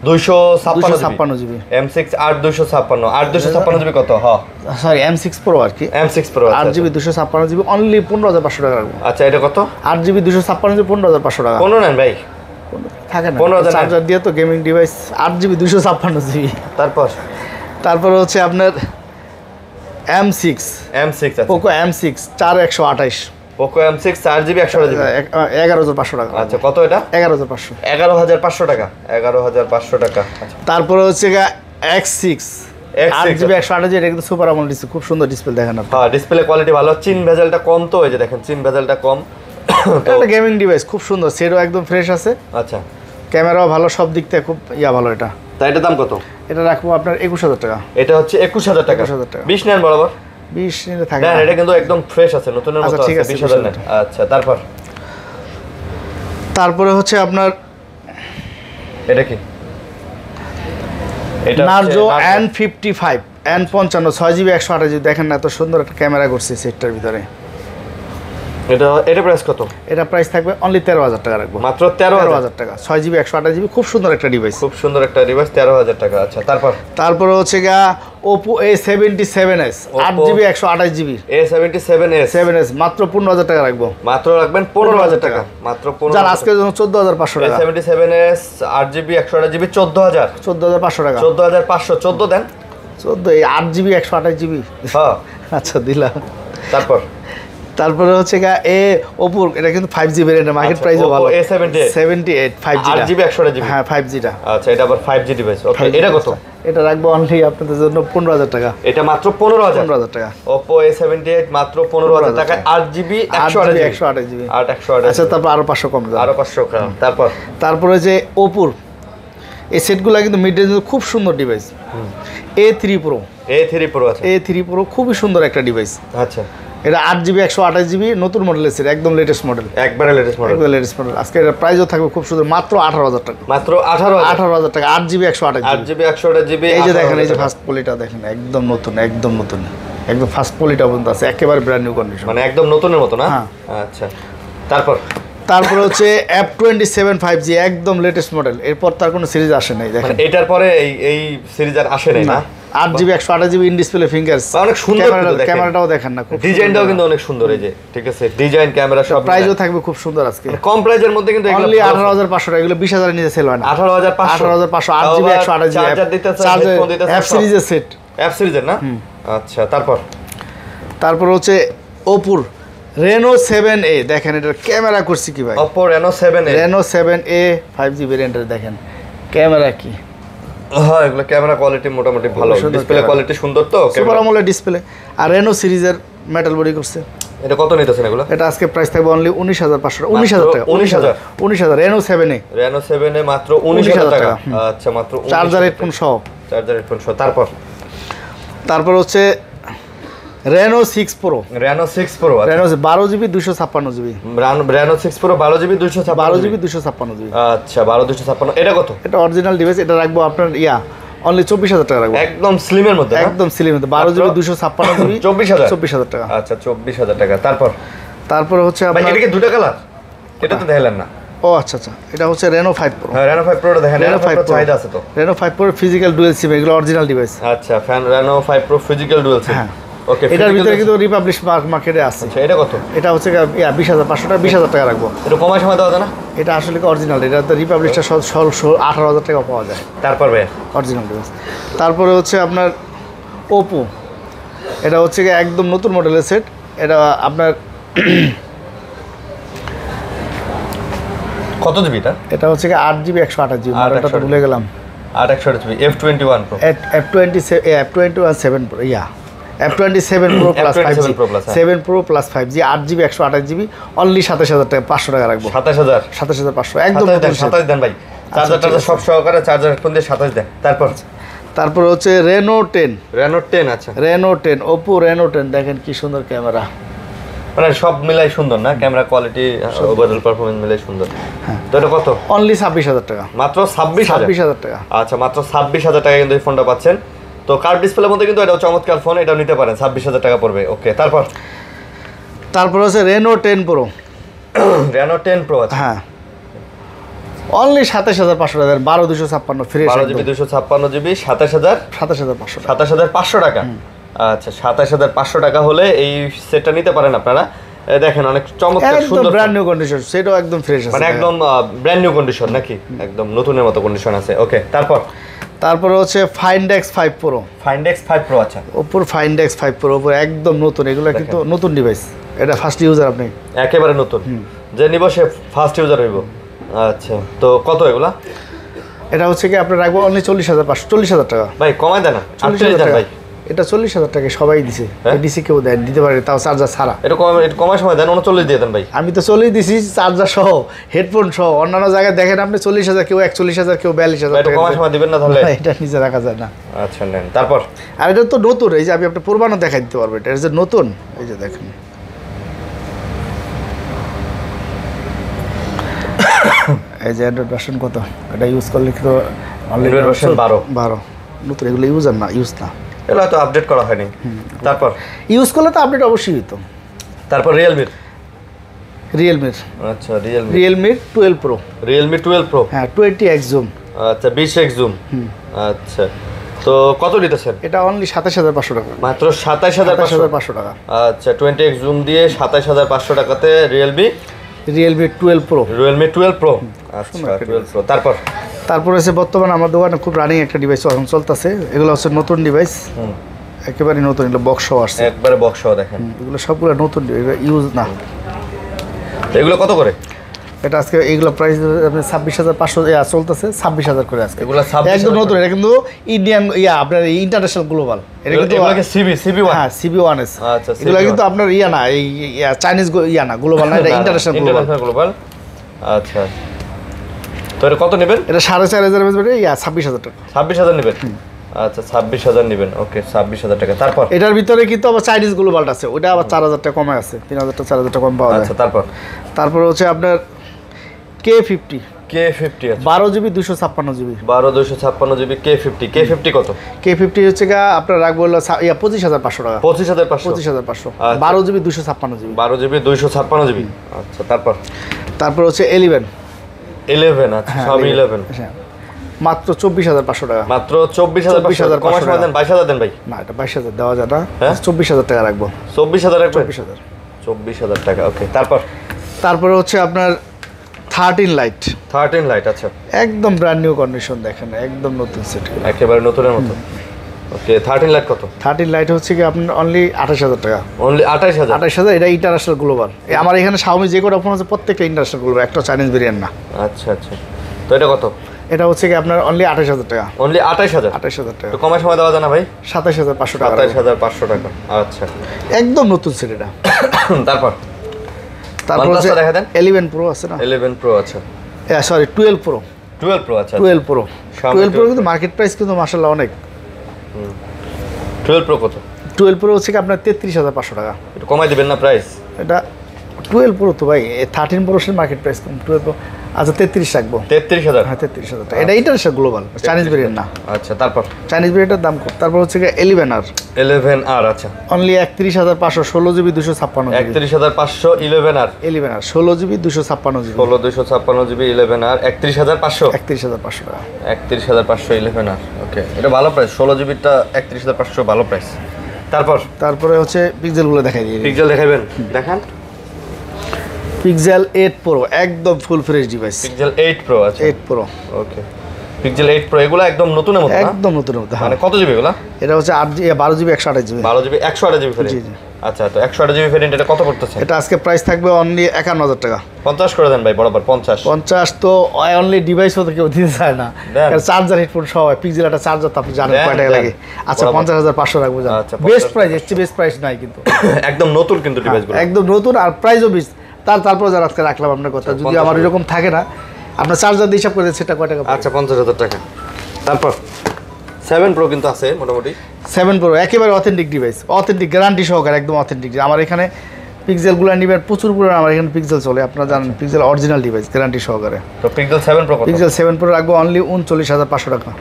Speaker 1: 256
Speaker 2: GB
Speaker 1: M6 8256 8256 GB কত? হ্যাঁ
Speaker 2: সরি M6 Pro আর কি
Speaker 1: M6 Pro
Speaker 2: 8GB 256GB only 15500 টাকা রাখবো।
Speaker 1: আচ্ছা এটা কত?
Speaker 2: 8GB 256GB 15500 টাকা
Speaker 1: 15 নেন ভাই
Speaker 2: থাকে না
Speaker 1: 15,000
Speaker 2: চার্জার দিয়ে তো গেমিং ডিভাইস 8GB 256GB। তারপর হচ্ছে আপনার M6
Speaker 1: আচ্ছা
Speaker 2: Poco M6 4128
Speaker 1: Poco M6 4GB 128GB
Speaker 2: 11500 টাকা।
Speaker 1: আচ্ছা কত এটা?
Speaker 2: 11500
Speaker 1: 11500 টাকা 11500 টাকা। আচ্ছা
Speaker 2: তারপরে হচ্ছে X6 8GB 128GB এটা কিন্তু সুপার আমোলেড ডিসপ্লে খুব সুন্দর ডিসপ্লে দেখেন আপনি।
Speaker 1: হ্যাঁ ডিসপ্লে কোয়ালিটি ভালো চিন ভেজেলটা কম তো এই যে দেখেন চিন ভেজেলটা কম
Speaker 2: এটা গেমিং ডিভাইস খুব সুন্দর সেটও একদম ফ্রেশ আছে
Speaker 1: আচ্ছা
Speaker 2: ক্যামেরাও ভালো সব দিক থেকে খুব ভালো এটা।
Speaker 1: তাই এটার দাম কত?
Speaker 2: এটা রাখবো আপনার 21000 টাকা।
Speaker 1: এটা হচ্ছে 21000 টাকা
Speaker 2: 21000 টাকা
Speaker 1: 20 নেন বরাবর
Speaker 2: 20 নিলে থাকে
Speaker 1: না এটা কিন্তু একদম ফ্রেশ আছে নতুনের মতো
Speaker 2: ঠিক
Speaker 1: আছে
Speaker 2: আছে
Speaker 1: 20000 নেন। আচ্ছা
Speaker 2: তারপরে হচ্ছে আপনার
Speaker 1: এটা কি? এটা
Speaker 2: Narzo N55 N55 6GB 128GB দেখেন না এত সুন্দর একটা ক্যামেরা করছে সেটটার ভিতরে।
Speaker 1: এটা প্রাইস কত?
Speaker 2: এটা প্রাইস থাকবে অনলি 13000 টাকা রাখবো
Speaker 1: মাত্র 13000
Speaker 2: টাকা 6GB 128GB খুব সুন্দর একটা ডিভাইস
Speaker 1: খুব সুন্দর একটা ডিভাইস 13000 টাকা। আচ্ছা
Speaker 2: তারপরে হচ্ছে Oppo A77s 8GB 128GB
Speaker 1: A77s
Speaker 2: মাত্র 15000 টাকা রাখবো
Speaker 1: মাত্র রাখবেন 15000 টাকা মাত্র 15000
Speaker 2: যার আজকে 14500 টাকা
Speaker 1: A77s 8GB 128GB 14500
Speaker 2: টাকা
Speaker 1: 14500 14 দেন
Speaker 2: 14 এই 8GB 128GB
Speaker 1: হ্যাঁ
Speaker 2: আচ্ছা দিলাম। তারপরে হচ্ছে Oppo এটা কিন্তু 5G ভেরিয়েন্ট মার্কেট প্রাইসও ভালো A78 5G
Speaker 1: 8GB 128GB
Speaker 2: হ্যাঁ 5G টা
Speaker 1: আচ্ছা এটা আবার 5G ডিভাইস ওকে এটা কত?
Speaker 2: এটা রাখবো অনলি আপনাদের জন্য 15000 টাকা
Speaker 1: এটা মাত্র 15000
Speaker 2: টাকা
Speaker 1: Oppo A78 মাত্র 15000 টাকা 8GB
Speaker 2: 128GB আচ্ছা তারপর আরো 500 কম
Speaker 1: আরো 500 কম
Speaker 2: তারপরে যে Oppo এই সেটগুলো কিন্তু মিড রেঞ্জের খুব সুন্দর ডিভাইস A3 Pro
Speaker 1: আছে
Speaker 2: A3 Pro খুবই সুন্দর একটা ডিভাইস
Speaker 1: আচ্ছা
Speaker 2: এটা 8GB 128GB নতুন মডেলের সেট একদম লেটেস্ট মডেল
Speaker 1: একবারে লেটেস্ট মডেল
Speaker 2: আজকে এর প্রাইসও থাকবে খুব সুন্দর মাত্র 18000 টাকা
Speaker 1: মাত্র 18000
Speaker 2: টাকা 8GB 128GB
Speaker 1: এই
Speaker 2: যে দেখেন এই যে ফার্স্ট পলিটা দেখেন একদম নতুন একদম ফার্স্ট পলিটা পর্যন্ত আছে একেবারে ব্র্যান্ড নিউ কন্ডিশন
Speaker 1: মানে একদম নতুনের মতো না আচ্ছা
Speaker 2: তারপরে হচ্ছে F27 5G একদম লেটেস্ট মডেল এরপর তার কোনো সিরিজ আসে নাই দেখেন
Speaker 1: এটার পরে এই সিরিজ আর আসে নাই না
Speaker 2: 8GB 128GB in display fingers
Speaker 1: অনেক সুন্দর
Speaker 2: ক্যামেরাটাও দেখেন না খুব
Speaker 1: ডিজাইনটাও কিন্তু অনেক সুন্দর এই যে ঠিক আছে ডিজাইন ক্যামেরা সব
Speaker 2: প্রাইসও থাকবে খুব সুন্দর আজকে
Speaker 1: কম প্রাইসের মধ্যে কিন্তু এগুলো
Speaker 2: অনলি 18500 টাকা এগুলো 20000 এর নিচে সেল হয় না
Speaker 1: 18500
Speaker 2: 8GB 128GB
Speaker 1: চার্জার দিতেছে
Speaker 2: হেডফোন দিতেছে F সিরিজের সেট
Speaker 1: F সিরিজের না আচ্ছা তারপর
Speaker 2: হচ্ছে Oppo Reno 7A দেখেন এটার ক্যামেরা করছি কি ভাই
Speaker 1: Oppo Reno
Speaker 2: 7A 5G ভেরিয়েন্টের দেখেন ক্যামেরা কি
Speaker 1: হ্যাঁ এগুলো ক্যামেরা কোয়ালিটি মোটামুটি ভালো ডিসপ্লে কোয়ালিটি সুন্দর তো
Speaker 2: সুপার আমোলেড ডিসপ্লে আর Reno সিরিজের মেটাল বডি করছে
Speaker 1: এটা কত নিতেছেন এগুলো
Speaker 2: এটা আজকে প্রাইস থাকবে অনলি 19500 19000 টাকা 19000 Reno 7A
Speaker 1: মাত্র 19000 টাকা আচ্ছা মাত্র
Speaker 2: চার্জার হেডফোন সহ তারপর হচ্ছে Reno 6 Pro
Speaker 1: Reno
Speaker 2: 12GB 256GB
Speaker 1: Reno 6 Pro 12GB 256GB আচ্ছা 12256 এটা কত?
Speaker 2: এটা অরিজিনাল ডিভাইস এটা রাখবো আপনার অনলি 24000 টাকা রাখবো
Speaker 1: একদম স্লিমের মধ্যে
Speaker 2: 12GB 256GB 24000 টাকা
Speaker 1: আচ্ছা 24000 টাকা
Speaker 2: তারপর হচ্ছে
Speaker 1: ভাই এটা কি দুটো কালার এটা তো দেখালেন না
Speaker 2: ও আচ্ছা এটা হচ্ছে Reno 5 Pro
Speaker 1: হ্যাঁ Reno 5 Pro দেখেন Reno 5 Pro চাহিদা আছে তো
Speaker 2: Reno 5 Pro ফিজিক্যাল ডুয়াল সিম এগুলো অরিজিনাল ডিভাইস
Speaker 1: আচ্ছা Reno 5 Pro ফিজিক্যাল ডুয়াল সিম
Speaker 2: হ্যাঁ ওকে এটার ভিতরে কিন্তু রিপাবলিশ মার্কেটে আছে
Speaker 1: আচ্ছা এটা কত?
Speaker 2: এটা হচ্ছে 20500 টাকা 20000 টাকা রাখবো
Speaker 1: এটা কমায় সময় দেওয়া যায় না
Speaker 2: এটা আসলে অরিজিনাল এটা তো রিপাবলিশটা 18000 টাকা পাওয়া যায়
Speaker 1: তারপর ভাই
Speaker 2: অরিজিনাল ডিভাইস তারপরে হচ্ছে আপনার Oppo এটা হচ্ছে একদম নতুন মডেলের সেট এটা আপনার
Speaker 1: কত জিবি
Speaker 2: এটা হচ্ছে 8GB 128GB মডেলটা তো ভুলে গেলাম
Speaker 1: 828GB F21 Pro
Speaker 2: F21 7 Pro F27 Pro Plus 5G 7 Pro Plus 5G 8GB 128GB only 27000 টাকা 500 টাকা রাখবো 27500 একদম
Speaker 1: 27 দেন ভাই চার্জার সব সহকারে চার্জার হেডফোন দিয়ে 27 দেন
Speaker 2: তারপর হচ্ছে Reno 10
Speaker 1: আচ্ছা
Speaker 2: Reno 10 Oppo Reno 10 দেখেন কি সুন্দর ক্যামেরা
Speaker 1: মানে সব মিলাই সুন্দর না ক্যামেরা কোয়ালিটি ওভারঅল পারফরম্যান্স মিলাই সুন্দর তো এটা কত?
Speaker 2: অনলি 26000 টাকা
Speaker 1: মাত্র 26000
Speaker 2: টাকা
Speaker 1: আচ্ছা মাত্র 26000 টাকা কিন্তু এই ফোনটা পাচ্ছেন তো কার্ভ ডিসপ্লের মধ্যে কিন্তু এটা চমৎকার ফোন এটাও নিতে পারেন 26000 টাকা পড়বে ওকে তারপর
Speaker 2: হচ্ছে Reno 10 Pro
Speaker 1: Reno 10 Pro আছে
Speaker 2: হ্যাঁ অনলি 27500 টাকা 12256 ফ্রেশ
Speaker 1: 12 জিবি 256 জিবি 27000
Speaker 2: 27500 টাকা
Speaker 1: 27500 টাকা। আচ্ছা 27500 টাকা হলে এই সেটটা নিতে পারেন আপনারা। দেখেন অনেক চমৎকার
Speaker 2: একদম
Speaker 1: সুন্দর
Speaker 2: ব্র্যান্ড নিউ কন্ডিশন, সেটাও একদম ফ্রেশ আছে
Speaker 1: মানে একদম ব্র্যান্ড নিউ কন্ডিশন নাকি একদম নতুনের মতো কন্ডিশন আছে। ওকে
Speaker 2: তারপরে হচ্ছে Find X5 Pro,
Speaker 1: Find X5 Pro আচ্ছা
Speaker 2: ওপোর Find X5 Pro ওপর একদম নতুন, এগুলো কিন্তু নতুন ডিভাইস, এটা ফার্স্ট ইউজার আপনি
Speaker 1: একেবারে নতুন যে নিব সে ফার্স্ট ইউজার হইব। আচ্ছা তো কত এগুলা?
Speaker 2: এটা হচ্ছে কি আপনার রাখবো অনলি 40500 টাকা।
Speaker 1: ভাই কমায় দেন না 40000 টাকা ভাই,
Speaker 2: এটা 40000 টাকা সবাই দিছে, ডিসি কেউ দেয় দিতে পারে তাও চার্জার ছাড়া।
Speaker 1: এটা কমায় সময় দেন 39 দিয়ে দেন ভাই।
Speaker 2: আমি তো 40 দিছি চার্জার সহ হেডফোন সহ, অন্যান্য জায়গায় দেখেন আপনি 40000 কেউ 41000 কেউ 42000
Speaker 1: এটা কমায় সময় দিবেন না তাহলে?
Speaker 2: এটা নিচে রাখা যায় না।
Speaker 1: আচ্ছা নেন তারপর।
Speaker 2: আর এটা তো নতুন, এই যে আমি আপনার প্রমাণও দেখাই দিতে পারবো, এটা যে নতুন, এই যে দেখেন এই যে অ্যান্ড্রয়েড ভার্সন কত, এটা ইউজ করলে কিন্তু
Speaker 1: অ্যান্ড্রয়েড ভার্সন 12
Speaker 2: নতুন, এগুলো ইউজার না, ইউজ না,
Speaker 1: এগুলো হয়তো আপডেট করা হয়নি। তারপর
Speaker 2: ইউজ করলে তো আপডেট অবশ্যই হতো।
Speaker 1: তারপর রিয়েলমির আচ্ছা
Speaker 2: রিয়েলমির 12 প্রো,
Speaker 1: রিয়েলমি 12 প্রো
Speaker 2: হ্যাঁ 20x জুম,
Speaker 1: আচ্ছা 20x জুম। আচ্ছা তো কত নিতেছেন?
Speaker 2: এটা অনলি 27500 টাকা,
Speaker 1: মাত্র 27500
Speaker 2: টাকা।
Speaker 1: আচ্ছা 20x জুম দিয়ে 27500 টাকাতে রিয়েলমি
Speaker 2: 12 প্রো,
Speaker 1: রিয়েলমি 12 প্রো আচ্ছা 12 প্রো। তারপর
Speaker 2: হচ্ছে বর্তমানে আমার দোকানে খুব রানিং একটা ডিভাইস এখন চলতেছে, এগুলো হচ্ছে নতুন ডিভাইস, একেবারে নতুন, এগুলো বক্স সহ আসছে,
Speaker 1: একবারে বক্স সহ দেখেন,
Speaker 2: এগুলো সবগুলো নতুন, এগুলো ইউজ না।
Speaker 1: এগুলো কত করে?
Speaker 2: এটা আজকে এইগুলো প্রাইস আপনি 26500 চলতেছে, 26000 করে আজকে,
Speaker 1: এগুলো 26
Speaker 2: একদম নতুন। এটা কিন্তু ইন্ডিয়ান আপনার ইন্টারন্যাশনাল গ্লোবাল, এটা কিন্তু
Speaker 1: সিবি1
Speaker 2: হ্যাঁ CB1S।
Speaker 1: আচ্ছা
Speaker 2: এগুলো কিন্তু আপনার না এই চাইনিজ না গ্লোবাল না, এটা ইন্টারন্যাশনাল
Speaker 1: গ্লোবাল। আচ্ছা তো এটা কত নেবেন?
Speaker 2: এটা 4500 বেচবে 26000 টাকা,
Speaker 1: 26000 নেবেন। আচ্ছা 26000 নেবেন, ওকে 26000 টাকা। তারপর
Speaker 2: এটার ভিতরে কিন্তু আবার চাইনিজ গ্লোবালটা আছে, ওটা আবার 4000 টাকা কমে আছে, 3000 টাকা 4000 টাকা কম পাওয়া যায়।
Speaker 1: আচ্ছা
Speaker 2: তারপর হচ্ছে আপনার K50
Speaker 1: আচ্ছা
Speaker 2: 12 জিবি 256 জিবি,
Speaker 1: 256 জিবি K50 কত?
Speaker 2: K50 হচ্ছে আপনার রাখবো হলো 25500 টাকা, 25500 12 জিবি 256 জিবি,
Speaker 1: 12 জিবি 256 জিবি। আচ্ছা
Speaker 2: তারপর হচ্ছে 11
Speaker 1: আচ্ছা সব 11
Speaker 2: হ্যাঁ মাত্র 24500 টাকা,
Speaker 1: মাত্র 24500 কমাস সময় দেন 22000 দেন ভাই।
Speaker 2: না এটা 22000 দেওয়া যায় না, 24000 টাকা রাখবো,
Speaker 1: 24000 রাখবেন,
Speaker 2: 24000
Speaker 1: টাকা ওকে।
Speaker 2: তারপরে হচ্ছে আপনার 13 লাইট
Speaker 1: আচ্ছা
Speaker 2: একদম ব্র্যান্ড নিউ কন্ডিশন, দেখেন একদম নতুন সেট,
Speaker 1: একেবারে নতুনের মতো। ওকে 13 লাইট কত?
Speaker 2: 13 লাইট হচ্ছে কি আপনার অনলি 28000 টাকা,
Speaker 1: অনলি 28000।
Speaker 2: এটা ইন্টারন্যাশনাল গ্লোবাল, আমার এখানে Xiaomi যে কোটা ফোন আছে প্রত্যেকটা ইন্টারন্যাশনাল গ্লোবাল, একটা চাইনিজ ভেরিয়েন্ট না।
Speaker 1: আচ্ছা তো এটা কত?
Speaker 2: এটা হচ্ছে কি আপনার অনলি 28000 টাকা,
Speaker 1: অনলি 28000
Speaker 2: টাকা।
Speaker 1: তো কমার সময় দেওয়া যায় না ভাই?
Speaker 2: 27500 টাকা,
Speaker 1: 27500 টাকা আচ্ছা
Speaker 2: একদম নতুন সেট এটা।
Speaker 1: তারপর
Speaker 2: হচ্ছে
Speaker 1: দেখা দেন
Speaker 2: 11 প্রো আছে না,
Speaker 1: 11 প্রো আচ্ছা
Speaker 2: সরি 12 প্রো
Speaker 1: আচ্ছা
Speaker 2: 12 প্রো কিন্তু মার্কেট প্রাইস কিন্তু মাশাআল্লাহ অনেক।
Speaker 1: 12 প্রো কত?
Speaker 2: 12 প্রো হচ্ছে কি আপনার 33500 টাকা,
Speaker 1: একটু কমাই দিবেন না প্রাইস?
Speaker 2: এটা 12 প্রো তো ভাই 13 প্রো এর মার্কেট প্রাইস কম, 12 প্রো আচ্ছা 33 রাখবো,
Speaker 1: 33000।
Speaker 2: হ্যাঁ 33000 টাকা, এটা ইন্টারন্যাশনাল গ্লোবাল চাইনিজ ভেরিয়েন্ট না।
Speaker 1: আচ্ছা তারপর
Speaker 2: চাইনিজ ভেরিয়েন্টের দাম কম। তারপর হচ্ছে কি
Speaker 1: 11R আচ্ছা
Speaker 2: only 31500 16 GB 256 GB,
Speaker 1: 31500 11R
Speaker 2: 16 GB 256 GB,
Speaker 1: 256 GB 11R 31500
Speaker 2: 31500 টাকা,
Speaker 1: 31500 11R ওকে এটা ভালো প্রাইস, 16 জিবিটা 31500 ভালো প্রাইস।
Speaker 2: তারপরে হচ্ছে পিক্সেলগুলো দেখাই দিই,
Speaker 1: পিক্সেল দেখাবেন, দেখান।
Speaker 2: পিক্সেল 8 প্রো একদম full fresh device,
Speaker 1: pixel 8 pro আচ্ছা
Speaker 2: 8 প্রো
Speaker 1: ওকে পিক্সেল 8 প্রো এগুলো একদম নতুনের মতো না?
Speaker 2: একদম নতুনের মতো।
Speaker 1: মানে কত জিবি এগুলো?
Speaker 2: এটা হচ্ছে 12 GB 128 GB,
Speaker 1: 12 GB 128 GB variant. আচ্ছা তো 128 জিবি ভেরিয়েন্ট এটা কত পড়তেছে?
Speaker 2: এটা আজকে প্রাইস থাকবে অনলি 51000 টাকা,
Speaker 1: 50 করে দেন ভাই বরাবর
Speaker 2: 50 তো অনলি ডিভাইস হতে কেউ দিতে চায় না, চার্জার হেডফোন সহ পিক্সেল একটা চার্জার তো আপনি জানেন কয় টাকা লাগে। আচ্ছা 50500 রাখবো,
Speaker 1: আচ্ছা
Speaker 2: বেস্ট প্রাইস, এর চেয়ে বেস্ট প্রাইস নাই কিন্তু,
Speaker 1: একদম নতুন কিন্তু ডিভাইসগুলো
Speaker 2: একদম নতুন আর প্রাইসও বেশ। তারপর যারা আজকে রাখলাম আপনার কথা, যদি আমার এরকম থাকে না আপনার চার্জার দিয়ে হিসাব করে সেটা কয় টাকা?
Speaker 1: আচ্ছা 50000 টাকা। তারপর 7 প্রো কিন্তু আছে মোটামুটি,
Speaker 2: 7 প্রো একেবারে অথেন্টিক ডিভাইস, অথেন্টিক গ্যারান্টি সহকারে একদম অথেন্টিক। আমার এখানে পিক্সেলগুলো নিবেন প্রচুর পরিমাণে, আমার এখানে পিক্সেল চলে, আপনারা জানেন পিক্সেল অরিজিনাল ডিভাইস গ্যারান্টি সহকারে।
Speaker 1: তো পিক্সেল 7 প্রো কত?
Speaker 2: পিক্সেল 7 প্রো রাখবো অনলি 39500 টাকা,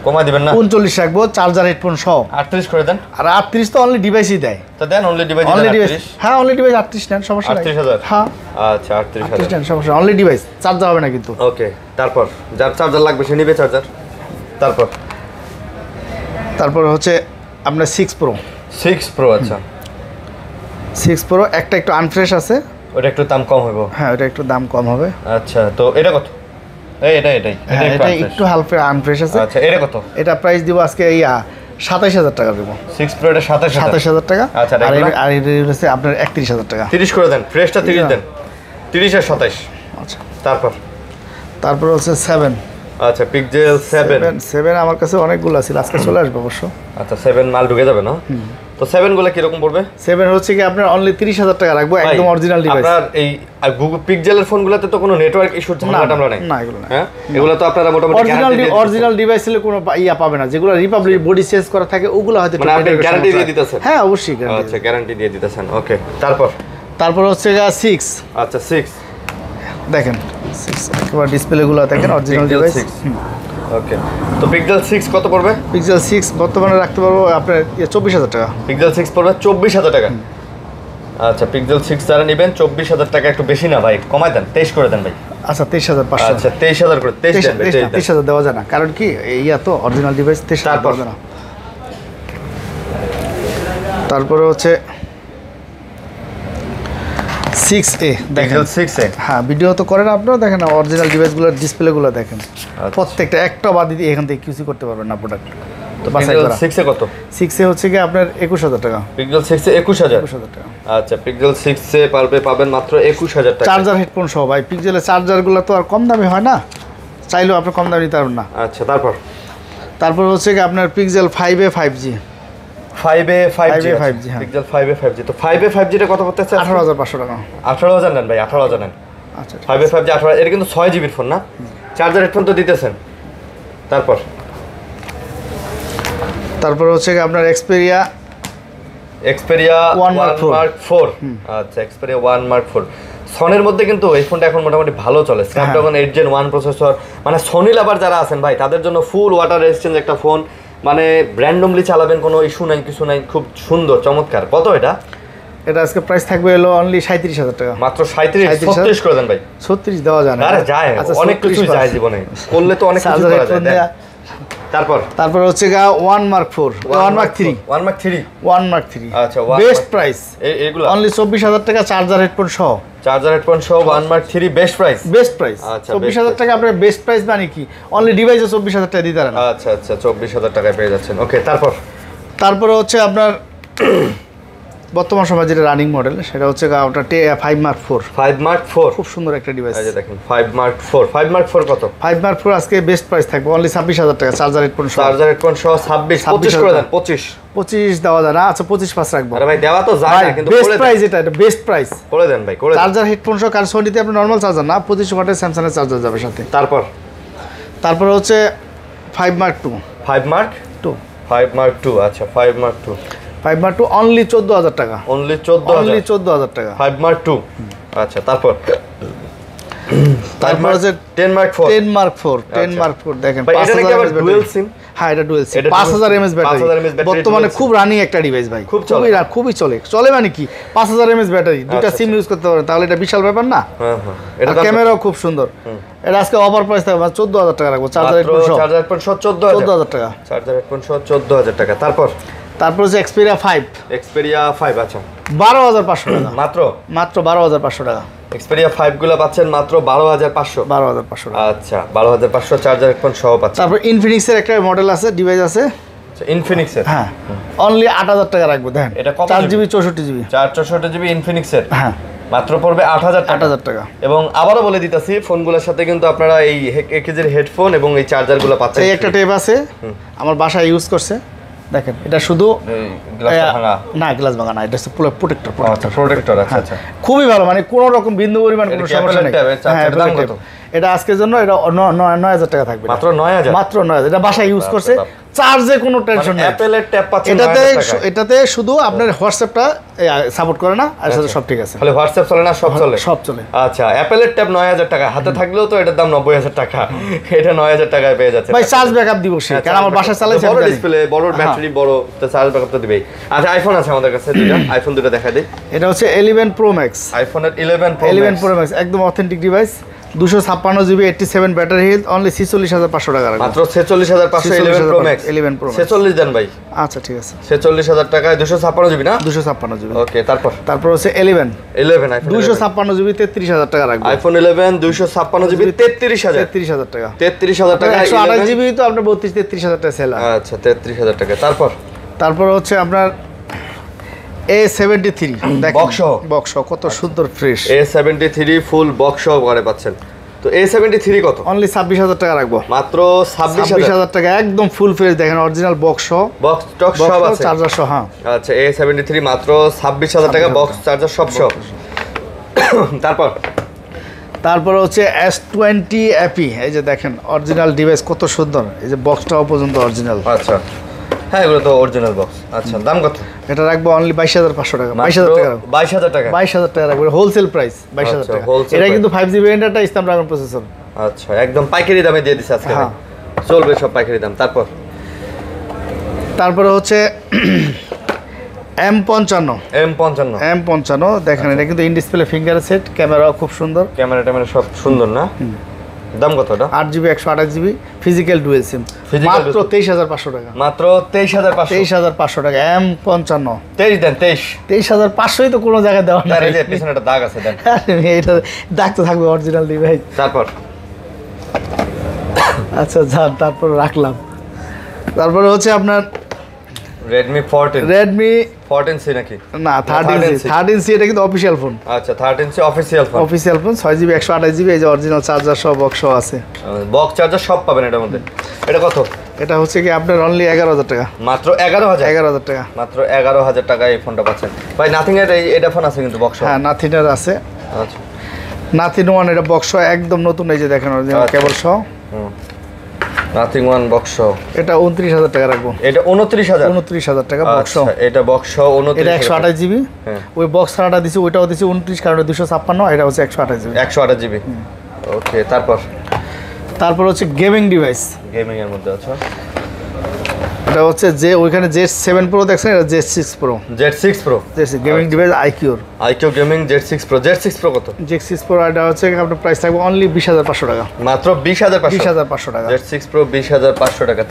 Speaker 1: কমাই দিবেন না?
Speaker 2: 39 রাখবো, চার্জার হেডফোন সহ।
Speaker 1: 38 করে দেন।
Speaker 2: আর 38 তো অনলি ডিভাইসই দেয়।
Speaker 1: তো then only device.
Speaker 2: Only device, হ্যাঁ অনলি ডিভাইস 38 নেন, সমস্যা নাই।
Speaker 1: 38,000?
Speaker 2: হ্যাঁ
Speaker 1: আচ্ছা 38,000
Speaker 2: নেন, সমস্যা অনলি ডিভাইস, চার্জার হবে না কিন্তু।
Speaker 1: ওকে, তারপর যার চার্জার লাগবে সে নিবে চার্জার।
Speaker 2: তারপর হচ্ছে আপনার 6 প্রো।
Speaker 1: 6 প্রো, আচ্ছা
Speaker 2: 6 প্রো একটা একটু আনফ্রেশ আছে,
Speaker 1: ওটা একটু দাম কম হইব।
Speaker 2: হ্যাঁ ওটা একটু দাম কম হবে।
Speaker 1: আচ্ছা, তো এটা কত? এটাই
Speaker 2: হ্যাঁ এটা একটু হালকা আনফ্রেশ আছে।
Speaker 1: আচ্ছা, এটা কত?
Speaker 2: এটা প্রাইস দিব আজকে 27,000 টাকা দেবো।
Speaker 1: 6 প্রো এটা
Speaker 2: 27,000 টাকা।
Speaker 1: আচ্ছা,
Speaker 2: আর এটা হচ্ছে আপনার 31,000 টাকা।
Speaker 1: 30 করে দেন, ফ্রেশটা 30 দেন। 30 আর 27।
Speaker 2: আচ্ছা,
Speaker 1: তারপর
Speaker 2: হচ্ছে 7।
Speaker 1: আচ্ছা, পিক্সেল
Speaker 2: 7 আমার কাছে অনেকগুলো আছে, আজকে চলে আসবে অবশ্য।
Speaker 1: আচ্ছা, 7 মাল ঢুকে যাবে না? তো 7 গুলো কি রকম পড়বে?
Speaker 2: 7 হচ্ছে কি আপনার অনলি 30,000 টাকা রাখবো, একদম অরিজিনাল ডিভাইস।
Speaker 1: আপনার এই গুগল পিক্সেলের ফোনগুলোতে তো কোনো নেটওয়ার্ক ইস্যু ঝামেলা নাই
Speaker 2: না, এগুলো না।
Speaker 1: হ্যাঁ, এগুলো তো আপনারা মোটামুটি
Speaker 2: অরিজিনাল ডিভাইসের কোনো পাবে না, যেগুলো রিপাবলিক বডি চেঞ্জ করা থাকে ওগুলো হয়তো
Speaker 1: মানে আপনি গ্যারান্টি দিয়ে দিতেছেন?
Speaker 2: হ্যাঁ অবশ্যই গ্যারান্টি।
Speaker 1: আচ্ছা, গ্যারান্টি দিয়ে দিতেছেন। ওকে, তারপর
Speaker 2: হচ্ছে 6।
Speaker 1: আচ্ছা 6
Speaker 2: দেখেন 6 একেবারে ডিসপ্লেগুলো দেখেন অরিজিনাল ডিভাইস।
Speaker 1: ওকে, তো পিক্সেল 6 কত পড়বে?
Speaker 2: পিক্সেল 6 বর্তমানে রাখতে পারবো আপনার 24,000 টাকা।
Speaker 1: পিক্সেল 6 পড়বে 24,000 টাকা। আচ্ছা, পিক্সেল 6 যারা নেবেন 24,000 টাকা একটু বেশি না ভাই, কমাই দেন, 23 করে দেন ভাই।
Speaker 2: আচ্ছা 23,500।
Speaker 1: আচ্ছা 23,000 করে,
Speaker 2: 23,000 দেওয়া যায় না, কারণ কি ইয়া তো অরিজিনাল ডিভাইস 23,000 দেওয়া যায় না। তারপরে হচ্ছে 6A দেখেন।
Speaker 1: 6A,
Speaker 2: হ্যাঁ ভিডিও তো করেন আপনারা, দেখেন অরিজিনাল ডিভাইসগুলোর ডিসপ্লেগুলো দেখেন। প্রত্যেকটা একটা বাদ দিয়ে এখান থেকে কিউসি করতে পারবেন না প্রোডাক্ট। তো বাছাই করা।
Speaker 1: 6A কত?
Speaker 2: 6A হচ্ছে কি আপনার 21,000 টাকা।
Speaker 1: পিক্সেল 6A 21,000
Speaker 2: টাকা।
Speaker 1: আচ্ছা, পিক্সেল 6A পাবেন মাত্র 21,000 টাকা।
Speaker 2: চার্জার হেডফোন সহ ভাই, পিক্সেলের চার্জারগুলো তো আর কম দামি হয় না, চাইলেও আপনি কম দামি নিতে পারবেন না।
Speaker 1: আচ্ছা,
Speaker 2: তারপর হচ্ছে কি আপনার pixel 5A 5G।
Speaker 1: 5A 5G,
Speaker 2: হ্যাঁ।
Speaker 1: পিক্সেল 5A 5G, তো 5A 5G টা কত পড়তেছে?
Speaker 2: 18,500 টাকা।
Speaker 1: 18,000 নেন ভাই, 18,000 নেন।
Speaker 2: আচ্ছা
Speaker 1: 5A 5G 18, এটা কিন্তু 6 জিবির ফোন না? চার্জার হেডফোন তো দিতেছেন।
Speaker 2: তারপর হচ্ছে কি আপনার Xperia
Speaker 1: One Mark 4। আচ্ছা, Xperia One Mark 4 সনির মধ্যে কিন্তু এই ফোনটা এখন মোটামুটি ভালো চলে। স্ন্যাপড্রাগন 8 Gen 1 প্রসেসর, মানে সনি লাভার যারা আছেন ভাই তাদের জন্য ফুল ওয়াটার রেজিস্ট্যান্স একটা ফোন, মানে র্যান্ডমলি চালাবেন, কোনো ইস্যু নাই, কিছু নাই, খুব সুন্দর চমৎকার। কত এটা?
Speaker 2: এটা আজকে প্রাইস থাকবে হলো অনলি 37,000 টাকা।
Speaker 1: মাত্র 37 করে দেন ভাই।
Speaker 2: 36 দেওয়া যায় না?
Speaker 1: আরে যায়, অনেক কিছু যায় জীবনে, করলে তো অনেক কিছু করা যায়। তারপর
Speaker 2: হচ্ছে গা 1 Mark 4, 1 Mark 3, 1 Mark 3।
Speaker 1: আচ্ছা,
Speaker 2: বেস্ট প্রাইস
Speaker 1: এইগুলো
Speaker 2: অনলি 24,000 টাকা, চার্জার হেডফোন সহ।
Speaker 1: 1 Mark 3 বেস্ট প্রাইস।
Speaker 2: আচ্ছা 24,000 টাকা আপনার বেস্ট প্রাইস, মানে কি অনলি ডিভাইসে 24,000 টাকা দিতে পারেন।
Speaker 1: আচ্ছা 24,000 টাকায় পেয়ে যাচ্ছেন। ওকে,
Speaker 2: তারপর হচ্ছে আপনার বর্তমান সময় যেটা রানিং মডেল সেটা হচ্ছে ওটা 5 Mark 4।
Speaker 1: 5 Mark 4
Speaker 2: খুব সুন্দর একটা ডিভাইস।
Speaker 1: এই যে দেখেন 5 Mark 4 কত?
Speaker 2: 5 Mark 4 আজকে বেস্ট প্রাইস থাকবে অনলি 26,000 টাকা, চার্জার হেডফোন সহ।
Speaker 1: 25 করে দেন।
Speaker 2: 25 দেওয়া যায় না? আচ্ছা 25 রাখবো।
Speaker 1: আরে ভাই দেওয়া তো যায় না, কিন্তু
Speaker 2: বেস্ট প্রাইস, এটা বেস্ট প্রাইস
Speaker 1: করে দেন ভাই,
Speaker 2: চার্জার হেডফোন সহ। কারণ সোনিতে আপনি নরমাল চার্জার না, 25 ওয়াটের স্যামসাং এর চার্জার যাবে সাথে। তারপর হচ্ছে 5 Mark 2।
Speaker 1: 5 Mark 2, আচ্ছা 5 Mark 2
Speaker 2: অনলি 14,000 টাকা।
Speaker 1: অনলি 14,000
Speaker 2: টাকা
Speaker 1: 5 Mark 2। আচ্ছা, তারপর
Speaker 2: হচ্ছে
Speaker 1: 10 Mark 4।
Speaker 2: 10 Mark 4 দেখেন,
Speaker 1: ভাই এটা নাকি আবার ডুয়াল সিম?
Speaker 2: হ্যাঁ এটা ডুয়াল সিম, 5000 mAh ব্যাটারি, বর্তমানে খুব রানিং একটা ডিভাইস ভাই, খুবই চলে মানে কি 5000 mAh ব্যাটারি, দুটো সিম ইউজ করতে পারেন, তাহলে এটা বিশাল ব্যাপার না?
Speaker 1: হ্যাঁ,
Speaker 2: এটা ক্যামেরাও খুব সুন্দর। এটা আজকে অফার প্রাইস থাকবে 14,000 টাকা রাখবো, চার্জার হেডফোন সহ 14,000 টাকা।
Speaker 1: চার্জার হেডফোন সহ 14,000 টাকা।
Speaker 2: তারপর হচ্ছে Xperia 5।
Speaker 1: আচ্ছা
Speaker 2: 12,500 টাকা, মাত্র 12,500 টাকা।
Speaker 1: Xperia 5 গুলো পাচ্ছেন মাত্র 12,500
Speaker 2: টাকা।
Speaker 1: আচ্ছা 12,500 চার্জার হেডফোন সহ পাচ্ছেন।
Speaker 2: তারপর Infinix এর একটা মডেল আছে, ডিভাইস আছে।
Speaker 1: আচ্ছা, Infinix এর,
Speaker 2: হ্যাঁ অনলি 8,000 টাকা রাখবো। দেখেন
Speaker 1: এটা
Speaker 2: 4GB 64GB,
Speaker 1: 464GB Infinix এর,
Speaker 2: হ্যাঁ
Speaker 1: মাত্র পড়বে 8,000
Speaker 2: টাকা।
Speaker 1: এবং আবারও বলে দিতেছি, ফোনগুলোর সাথে কিন্তু আপনারা এই 1 কেজির হেডফোন এবং এই চার্জারগুলো পাচ্ছেন।
Speaker 2: এই একটা টেপ আছে, আমার বাসায় ইউজ করছে, দেখেন এটা শুধু না গ্লাস ভাঙা না, এটা হচ্ছে পুরো প্রোটেক্টর।
Speaker 1: আচ্ছা, প্রোটেক্টর। আচ্ছা,
Speaker 2: খুবই ভালো, মানে কোনো রকম বিন্দু পরিমাণ কোনো সমস্যা নেই। হ্যাঁ, এটা আজকের জন্য এটা 9000 টাকা থাকবে
Speaker 1: মাত্র 9000
Speaker 2: মাত্র 9000 এটা বাসায় ইউজ করছে চার্জে কোনো টেনশন নেই
Speaker 1: অ্যাপেলের ট্যাব পাচ্ছেন
Speaker 2: এটাতে শুধু আপনার হোয়াটসঅ্যাপটা সাপোর্ট করে না আর সাথে সব ঠিক আছে
Speaker 1: খালি হোয়াটসঅ্যাপ চলে না সব চলে আচ্ছা অ্যাপেলের ট্যাব 9000 টাকা হাতে থাকলেও তো এটার দাম 90000 টাকা এটা 9000 টাকায় পেয়ে যাচ্ছে
Speaker 2: ভাই চার্জ ব্যাকআপ দিব সে কারণ আমার বাসা চালাইছে
Speaker 1: বড় ডিসপ্লে বড় ব্যাটারি বড় তো চার্জ ব্যাকআপ তো দিবেই আচ্ছা আইফোন আছে আমাদের কাছে দুটো আইফোন দুটো দেখাই দেই
Speaker 2: এটা হচ্ছে 11 Pro Max
Speaker 1: আইফোনের 11
Speaker 2: Pro Max একদম authentic device 256 GB 87 battery health only 46500 টাকা
Speaker 1: মাত্র 46500 11 Pro Max
Speaker 2: 11 Pro Max
Speaker 1: 46 দেন ভাই
Speaker 2: আচ্ছা ঠিক আছে
Speaker 1: 46000 টাকায় 256 জিবি না
Speaker 2: 256 জিবি
Speaker 1: ওকে তারপর
Speaker 2: হচ্ছে 11
Speaker 1: আইফোন
Speaker 2: 256 জিবি 33000 টাকা রাখবো
Speaker 1: আইফোন 11 256 জিবি 33000
Speaker 2: টাকা
Speaker 1: 33000 টাকা
Speaker 2: 128 জিবি তো আপনার 33000 টাকা সেল
Speaker 1: আচ্ছা 33000 টাকা
Speaker 2: তারপর হচ্ছে আপনার A73 বক্স কত সুন্দর ফ্রেশ
Speaker 1: A73 ফুল বক্স করে পাচ্ছেন তো A73 কত
Speaker 2: অনলি 26000 টাকা রাখবো
Speaker 1: মাত্র 26000
Speaker 2: টাকা একদম ফুল ফ্রেশ দেখেন অরিজিনাল বক্স
Speaker 1: টক সব আছে
Speaker 2: চার্জার সহ হ্যাঁ
Speaker 1: আচ্ছা A73 মাত্র 26000 টাকা বক্স চার্জার সব
Speaker 2: তারপর হচ্ছে S20 অ্যাপি এই যে দেখেন অরিজিনাল ডিভাইস কত সুন্দর এই যে বক্সটাও পর্যন্ত অরিজিনাল
Speaker 1: আচ্ছা হ্যাঁ এগুলো তো অরিজিনাল বক্স আচ্ছা দাম কত
Speaker 2: এটা রাখবো অনলি 22500 টাকা 22000 টাকা 22000 টাকা রাখবো হোলসেল প্রাইস 22000 টাকা এটা কিন্তু 5GB ভেরিয়েন্টটা স্ন্যাপড্রাগন প্রসেসর
Speaker 1: আচ্ছা একদম পাইকারি দামে দিয়ে দিছে আজকে চলবে সব পাইকারি দাম
Speaker 2: তারপরে হচ্ছে M55 দেখেন এটা কিন্তু ইন ডিসপ্লে ফিঙ্গার সেট ক্যামেরাও খুব সুন্দর
Speaker 1: ক্যামেরা সব সুন্দর না দাম কত এটা
Speaker 2: 8GB 128GB ফিজিক্যাল ডুয়াল সিম মাত্র 23500 টাকা
Speaker 1: মাত্র 23500
Speaker 2: টাকা M55
Speaker 1: 23 দেন
Speaker 2: 23500ই তো কোনো জায়গায় দেওয়া নাই
Speaker 1: এই যে পিছনে একটা দাগ আছে দেন
Speaker 2: এটা দাগ তো থাকবে অরিজিনাল ডিভাইস আচ্ছা যান তারপর রাখলাম তারপরে হচ্ছে আপনার
Speaker 1: Redmi 14C নাকি
Speaker 2: না 13C এটা কিন্তু অফিশিয়াল ফোন
Speaker 1: আচ্ছা 13C official phone
Speaker 2: 6GB 128GB এই যে অরিজিনাল চার্জার সহ বক্স আছে
Speaker 1: বক্স চার্জার সব পাবেন এটার মধ্যে এটা কত
Speaker 2: এটা হচ্ছে কি আপনার অনলি 11000 টাকা
Speaker 1: মাত্র 11000
Speaker 2: টাকা
Speaker 1: মাত্র 11000 টাকায় এই ফোনটা পাচ্ছেন ভাই নাথিং এর এটা ফোন আছে কিন্তু বক্স
Speaker 2: হ্যাঁ নাথিং এর আছে
Speaker 1: আচ্ছা
Speaker 2: নাথিং ওয়ান এটা বক্স একদম নতুন এই যে দেখেন অরিজিনাল কেবল সহ
Speaker 1: নাথিং ওয়ান বক্স
Speaker 2: এটা 29000 টাকা রাখবো
Speaker 1: এটা
Speaker 2: 29000 টাকা বক্স
Speaker 1: এটা বক্স 29
Speaker 2: এটা 128GB ওই বক্স ছাড়াটা দিছি ওইটাও দিছি 29 কারণ 256 এটা হচ্ছে
Speaker 1: 128GB ওকে তারপর
Speaker 2: হচ্ছে গেমিং ডিভাইস
Speaker 1: এর মধ্যে আছে
Speaker 2: এটা হচ্ছে যে ওইখানে Z7 Pro দেখছেন এটা Z6 Pro গেমিং ডিভাইস আইকিউর
Speaker 1: গেমিং Z6 Pro কত
Speaker 2: Z6 Pro এটা হচ্ছে আপনার প্রাইস থাকবে অনলি 20500 টাকা
Speaker 1: মাত্র 20500
Speaker 2: টাকা
Speaker 1: Z6 Pro 20500 টাকা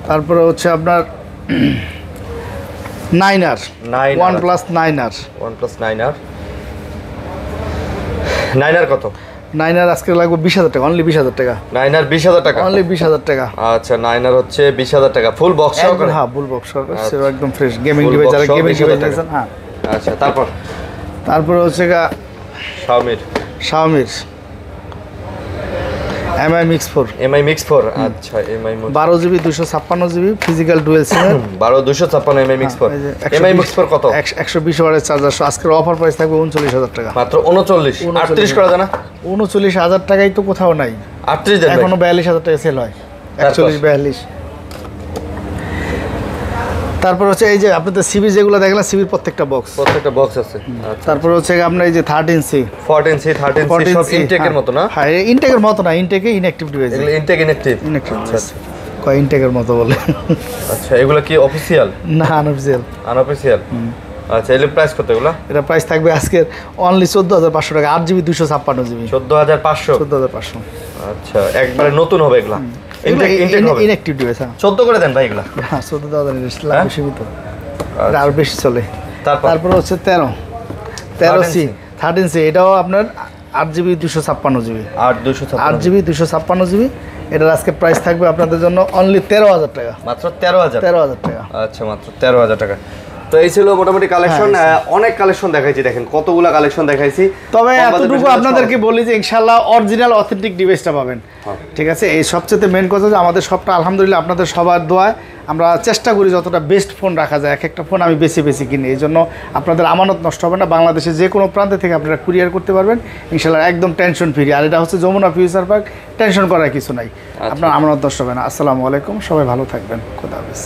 Speaker 2: তারপরে হচ্ছে আপনার 9R OnePlus 9R
Speaker 1: 9R কত
Speaker 2: 9R আজকে লাগবে 20000 টাকা অনলি 20000 টাকা
Speaker 1: 9R 20000 টাকা
Speaker 2: অনলি 20000 টাকা
Speaker 1: আচ্ছা 9R হচ্ছে 20000 টাকা ফুল বক্স সহকারে
Speaker 2: হ্যাঁ ফুল বক্স সহকারে একদম ফ্রেশ গেমিং ডিভাইস যারা গেমিং ডিভাইস নিয়েছেন হ্যাঁ
Speaker 1: আচ্ছা তারপর
Speaker 2: হচ্ছে Xiaomi MI Mix 4
Speaker 1: আচ্ছা MI
Speaker 2: 12GB 256GB physical dual SIM
Speaker 1: 256 MI Mix 4 MI Mix 4 কত
Speaker 2: 120 ওয়াটের চার্জার আজকের অফার প্রাইস থাকবে 39000 টাকা
Speaker 1: মাত্র 38 করা যায় না
Speaker 2: 39000 টাকাই তো কোথাও নাই
Speaker 1: 38 দেন
Speaker 2: এখনো 42000 টাকা সেল হয় 41 তারপর হচ্ছে এই যে আপনাদের সিবি যেগুলো দেখলাম সিবির প্রত্যেকটা বক্স আছে তারপর হচ্ছে আপনার এই যে 13C
Speaker 1: সব ইনটেকের মতো না
Speaker 2: হ্যাঁ ইনটেকের মতো না ইনটেকে ইনঅ্যাক্টিভ ডিভাইস
Speaker 1: এগুলো ইনটেক
Speaker 2: কয় ইনটেকের মতো বলে
Speaker 1: আচ্ছা এগুলো কি অফিশিয়াল
Speaker 2: না আনঅফিশিয়াল
Speaker 1: আচ্ছা এর প্রাইস কত এগুলো
Speaker 2: এটা প্রাইস থাকবে আজকে অনলি 14500 টাকা 8GB 256GB
Speaker 1: 14500 আচ্ছা একবারে নতুন হবে এগুলা
Speaker 2: ইনঅ্যাক্টিভ ডিভাইস
Speaker 1: 14 করে দেন ভাই এগুলা
Speaker 2: হ্যাঁ 14000 লাগবে সীমিত এটা আর বেশি চলে তারপর হচ্ছে 13C এটাও আপনার 8GB 256GB 8GB 256GB এটার আজকে প্রাইস থাকবে আপনাদের জন্য অনলি 13000 টাকা
Speaker 1: মাত্র 13000
Speaker 2: টাকা
Speaker 1: আচ্ছা মাত্র 13000 টাকা তো এই ছিল মোটামুটি কালেকশন অনেক কালেকশন দেখাইছি দেখেন কতগুলা কালেকশন দেখাইছি
Speaker 2: তবে এতটুকু আপনাদেরকে বলি যে ইনশাআল্লাহ অরিজিনাল অথেন্টিক ডিভাইসটা পাবেন ঠিক আছে এই সবচেয়ে মেন কথা যে আমাদের সবটা আলহামদুলিল্লাহ আপনাদের সবার দোয়ায় আমরা চেষ্টা করি যতটা বেস্ট ফোন রাখা যায়। এক একটা ফোন আমি বেছে বেছে কিনি, এই জন্য আপনাদের আমানত নষ্ট হবে না। বাংলাদেশে যে কোনো প্রান্তে থেকে আপনারা কুরিয়ার করতে পারবেন ইনশাল্লাহ, একদম টেনশন ফ্রি। আর এটা হচ্ছে যমুনা ফিউচার পার্ক, টেনশন করার কিছু নাই, আপনার আমানত নষ্ট হবে না। আসসালামু আলাইকুম, সবাই ভালো থাকবেন, খোদা হাফেজ।